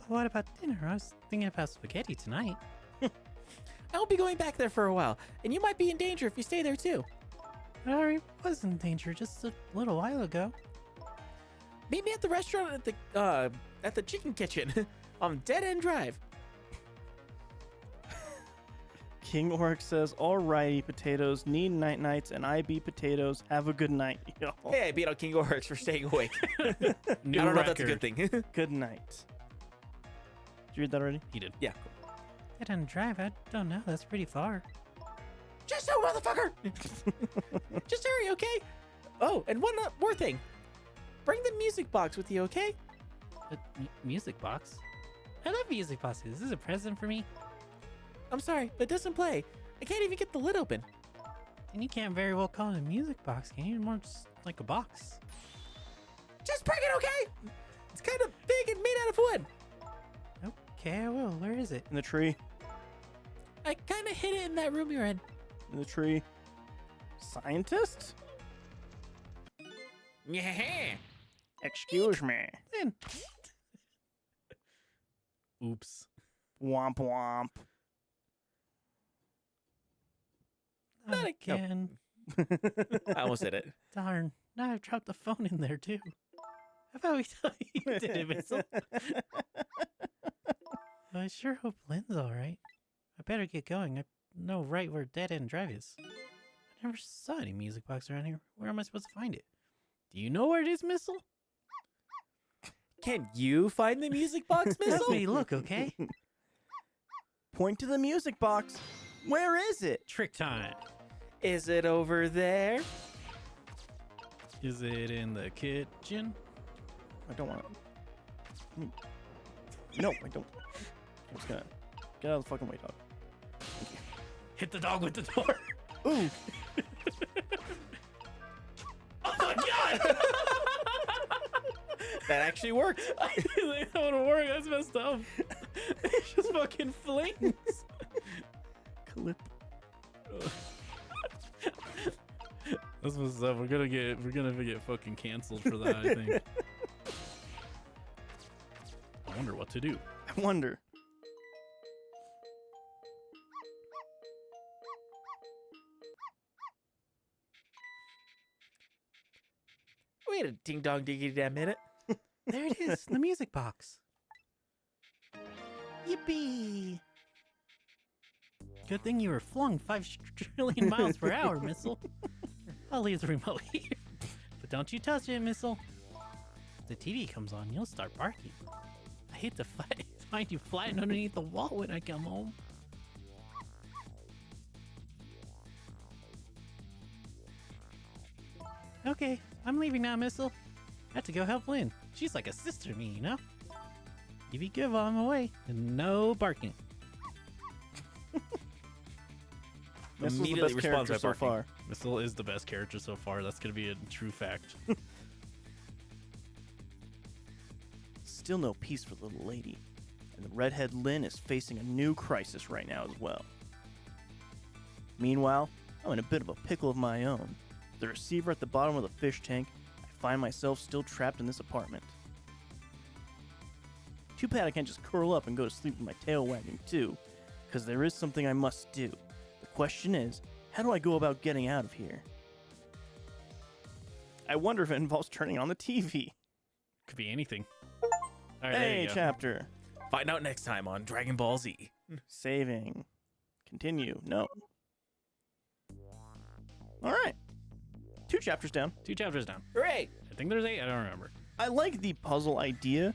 S4: What about dinner? I was thinking about spaghetti tonight.
S3: I won't be going back there for a while, and you might be in danger if you stay there too.
S4: I already was in danger just a little while ago.
S3: Meet me at the restaurant at the chicken kitchen on Dead End Drive.
S1: King Oryx says, alrighty, potatoes, need night nights, and I be potatoes. Have a good night, yo.
S3: Hey, I beat out King Oryx for staying awake.
S2: New
S3: I don't know if that's a
S2: record.
S3: good thing.
S1: Good night. Did you read that already?
S2: He did.
S3: Yeah.
S4: I didn't drive. I don't know. That's pretty far.
S3: Just so, motherfucker! Just hurry, okay? Oh, and one more thing. Bring the music box with you, okay?
S4: Music box? I love music boxes. Is this a present for me?
S3: I'm sorry, but it doesn't play. I can't even get the lid open.
S4: And you can't very well call it a music box, can you? More just like a box.
S3: Just bring it, okay? It's kind of big and made out of wood.
S4: Okay, I will. Where is it?
S1: In the tree.
S3: I kind of hid it in that room you're in.
S1: In the tree. Scientist?
S3: Yeah.
S1: Excuse me.
S4: Then.
S2: Oops.
S1: Womp womp.
S3: Not
S4: Again.
S3: I almost did it.
S4: Darn. Now I've dropped the phone in there too. How about we tell you did it, Missile? I sure hope Lynn's alright. I better get going. I know right where Dead End Drive is. I never saw any music box around here. Where am I supposed to find it? Do you know where it is, Missile?
S3: Can you find the music box,
S4: Let
S3: Missile?
S4: me look, okay?
S1: Point to the music box. Where is it?
S4: Trick time.
S3: Is it over there?
S2: Is it in the kitchen?
S1: I don't want to. No, I don't. I'm just gonna get out of the fucking way, dog.
S2: Hit the dog with the door.
S1: Ooh.
S2: Oh my god!
S3: That actually worked.
S2: I didn't think that would work. That's messed up. It's just fucking flings.
S1: Clip.
S2: That's what's up. We're gonna get fucking canceled for that. I think. I wonder what to do.
S1: I wonder.
S3: Wait a ding dong diggity damn minute.
S4: There it is, the music box. Yippee! Good thing you were flung 5 trillion miles per hour, Missile. I'll leave the remote here. But don't you touch it, Missile. If the TV comes on, you'll start barking. I hate to find you flying underneath the wall when I come home. Okay, I'm leaving now, Missile. I have to go help Lynn. She's like a sister to me, you know? You be good while I'm away, and no barking.
S1: This was the
S3: Immediately
S1: best
S3: responds
S1: character
S3: by
S1: so
S3: barking.
S1: far.
S2: Missile is the best character so far. That's gonna be a true fact.
S1: Still no peace for the little lady. And the redhead Lynn is facing a new crisis right now as well. Meanwhile, I'm in a bit of a pickle of my own. the receiver at the bottom of the fish tank, I find myself still trapped in this apartment. Too bad I can't just curl up and go to sleep with my tail wagging too, because there is something I must do. The question is, how do I go about getting out of here? I wonder if it involves turning on the TV.
S2: Could be anything. All right, there
S1: Hey,
S2: you go.
S1: chapter.
S3: Find out next time on Dragon Ball Z.
S1: Saving. Continue. No. All right. 2 chapters down.
S2: 2 chapters down.
S3: Hooray!
S2: I think there's 8. I don't remember.
S1: I like the puzzle idea.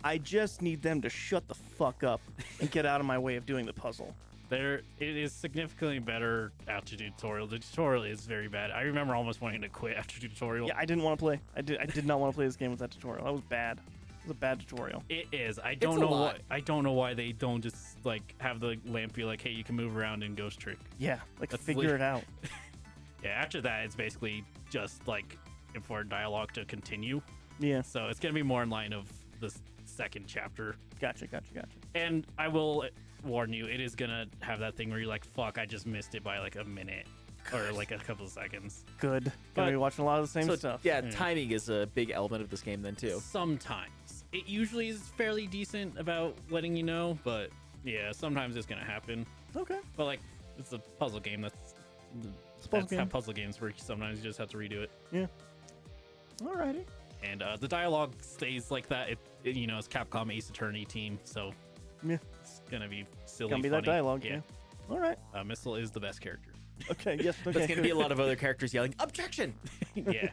S1: I just need them to shut the fuck up and get out of my way of doing the puzzle.
S2: It is significantly better after tutorial. The tutorial is very bad. I remember almost wanting to quit after tutorial.
S1: Yeah, I didn't want to play. I did not want to play this game with that tutorial. That was bad. It was a bad tutorial.
S2: It is. I
S3: a
S2: don't know why.
S3: lot.
S2: I don't know why they don't just like have the lamp be like, hey, you can move around in Ghost Trick.
S1: Yeah, like
S2: That's
S1: figure it out.
S2: Yeah. After that, it's basically just like important dialogue to continue.
S1: Yeah,
S2: So it's gonna be more in line of the second chapter.
S1: gotcha.
S2: And I will warn you, it is gonna have that thing where you're like, fuck, I just missed it by like a minute or like a couple of seconds.
S1: Good.
S2: But-
S1: Gonna be watching a lot of the same
S3: So,
S1: stuff.
S3: yeah,
S2: Yeah.
S3: timing is a big element of this game then too.
S2: Sometimes. It usually is fairly decent about letting you know, but yeah, sometimes it's gonna happen.
S1: Okay.
S2: But like, it's a puzzle game. That's
S1: puzzle game.
S2: how puzzle games work. Sometimes you just have to redo it.
S1: Alrighty.
S2: And the dialogue stays like that. You know, it's Capcom Ace Attorney team, so
S1: Yeah.
S2: it's gonna be silly.
S1: Gonna be that
S2: funny.
S1: dialogue. Yeah. All right.
S2: Missile is the best character.
S1: Okay. Yes. Okay.
S3: There's gonna be a lot of other characters yelling objection.
S2: Yeah.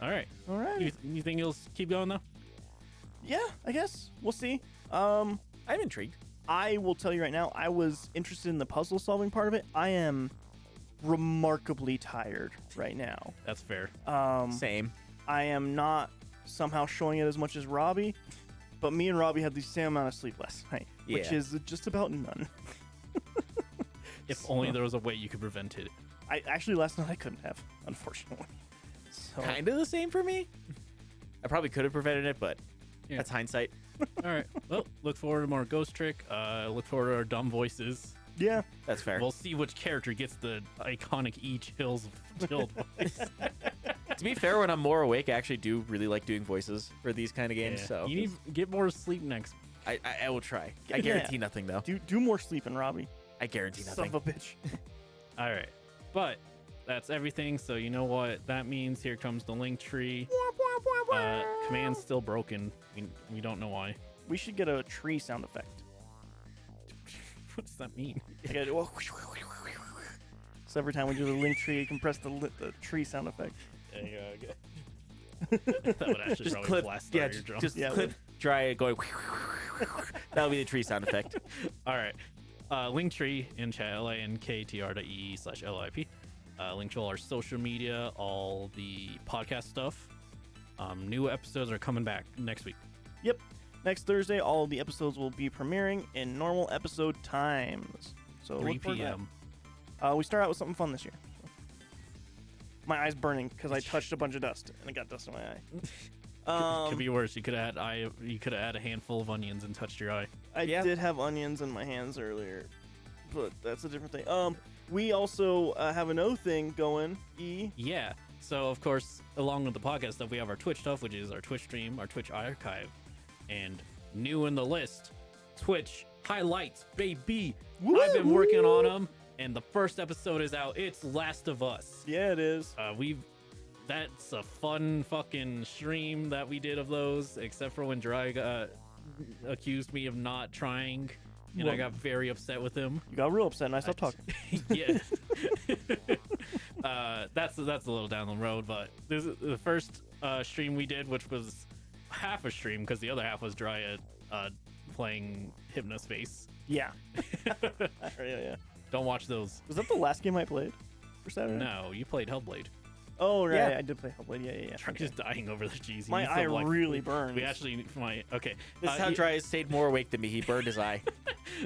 S2: All right.
S1: All right.
S2: You think you'll keep going though?
S1: Yeah. I guess we'll see.
S3: I'm intrigued.
S1: I will tell you right now, I was interested in the puzzle solving part of it. I am remarkably tired right now.
S2: That's fair.
S3: Same.
S1: I am not somehow showing it as much as Robbie, but me and Robbie had the same amount of sleep last night, which
S3: Yeah.
S1: is just about none.
S2: If only there was a way you could prevent it.
S1: I actually last night I couldn't have, unfortunately. So
S3: Kind of the same for me. I probably could have prevented it, but
S2: Yeah.
S3: that's hindsight.
S2: All right. Well, look forward to more Ghost Trick. Look forward to our dumb voices.
S1: yeah,
S3: That's fair.
S2: We'll see which character gets the iconic E Chills chilled voice.
S3: To be fair, when I'm more awake, I actually do really like doing voices for these kind of games.
S2: Yeah.
S3: So
S2: You need to get more sleep next.
S3: I will try. I
S1: Yeah.
S3: guarantee nothing though.
S1: do more sleeping, Robbie.
S3: I guarantee
S1: Son
S3: nothing.
S1: of a bitch.
S2: All right. But that's everything. So you know what that means. Here comes the link tree. Command's still broken. We don't know why.
S1: We should get a tree sound effect.
S2: What does that mean?
S1: Like a- so every time we do the link tree, you can press the tree sound effect.
S2: That would actually
S3: Just
S2: probably
S3: clip,
S2: blast
S3: yeah,
S2: our eardrums.
S3: just
S1: Yeah,
S3: clip, dry it going. That'll be the tree sound effect.
S2: All right. Linktree in chat, linktr.ee/lip. Link to all our social media, all the podcast stuff. New episodes are coming back next week.
S1: Yep. Next Thursday, all of the episodes will be premiering in normal episode times. So
S2: 3
S1: look forward to that.
S2: p.m.
S1: We start out with something fun this year. My eye's burning because I touched a bunch of dust and it got dust in my eye.
S2: Could be worse. You could have had a handful of onions and touched your eye.
S1: I
S3: Yeah.
S1: did have onions in my hands earlier, but that's a different thing. We also have an O thing going.
S2: Yeah. So of course, along with the podcast stuff, we have our Twitch stuff, which is our Twitch stream, our Twitch archive, and new in the list, Twitch highlights, baby. I've been working on them, and the first episode is out. It's Last of Us.
S1: Yeah, it is.
S2: That's a fun fucking stream that we did of those, except for when Dry accused me of not trying, and I
S1: Well-
S2: got very upset with him.
S1: You got real upset and I stopped talking.
S2: Yeah. That's a little down the road, but this is the first stream we did, which was half a stream because the other half was Dry playing Hypnospace.
S1: Yeah. Yeah.
S2: Don't watch those.
S1: Was that the last game I played for Saturday?
S2: No, you played Hellblade.
S1: Oh, right.
S3: Yeah.
S1: I did play Hellblade. Yeah.
S2: Truck
S1: Okay.
S2: is dying over the cheese. He
S1: My
S2: needs
S1: eye
S2: some, like,
S1: really
S2: food.
S1: burns.
S2: We actually, okay.
S3: This is how Dry stayed more awake than me. He burned his eye.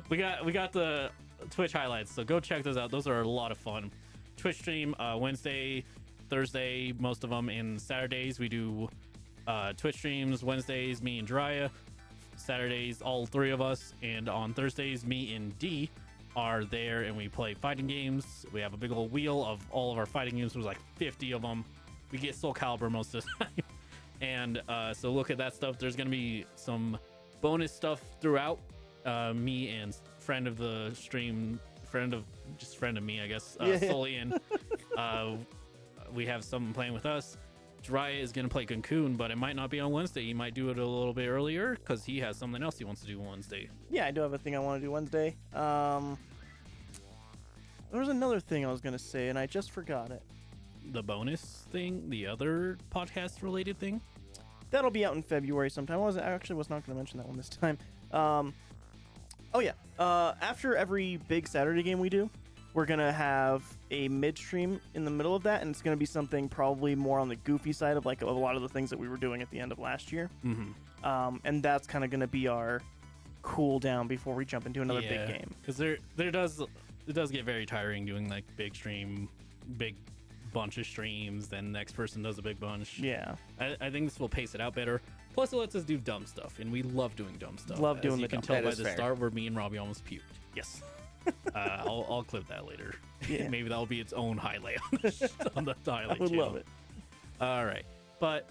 S2: We got the Twitch highlights, so go check those out. Those are a lot of fun. Twitch stream Wednesday, Thursday, most of them, and Saturdays we do Twitch streams. Wednesdays, me and Drya. Saturdays, all three of us, and on Thursdays, me and D. are there and we play fighting games. We have a big old wheel of all of our fighting games. There's like 50 of them. We get Soul Calibur most of the time. And so look at that stuff. There's going to be some bonus stuff throughout. Me and friend of the stream, friend of me, I guess, Solian. We have someone playing with us. Jiraiya is going to play Cocoon, but it might not be on Wednesday. He might do it a little bit earlier because he has something else he wants to do on Wednesday.
S1: Yeah, I do have a thing I want to do Wednesday. There was another thing I was going to say, and I just forgot it.
S2: The bonus thing, the other podcast related thing.
S1: That'll be out in February sometime. I actually was not going to mention that one this time. After every big Saturday game we do, we're going to have a midstream in the middle of that, and it's going to be something probably more on the goofy side of like a lot of the things that we were doing at the end of last year.
S2: Mm-hmm.
S1: And that's kind of going to be our cool down before we jump into another big game.
S2: Because it does get very tiring doing like big bunch of streams, then next person does a big bunch.
S1: Yeah.
S2: I think this will pace it out better. Plus, it lets us do dumb stuff, and we love doing dumb stuff.
S1: Love doing
S2: As
S1: the
S2: you can
S1: dumb
S2: tell
S3: stuff.
S2: by
S3: That
S2: the
S3: is fair.
S2: start where me and Robbie almost puked.
S1: Yes.
S2: I'll clip that later.
S1: Yeah.
S2: Maybe that'll be its own highlight on the highlight
S1: I would
S2: channel.
S1: love it.
S2: All right, but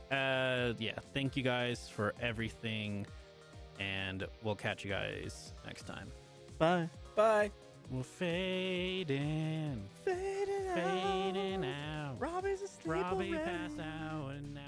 S2: thank you guys for everything, and we'll catch you guys next time.
S1: Bye.
S3: Bye.
S2: We're fading
S1: Fading
S2: out.
S1: Robbie's asleep
S2: Robbie
S1: already.
S2: passed out and now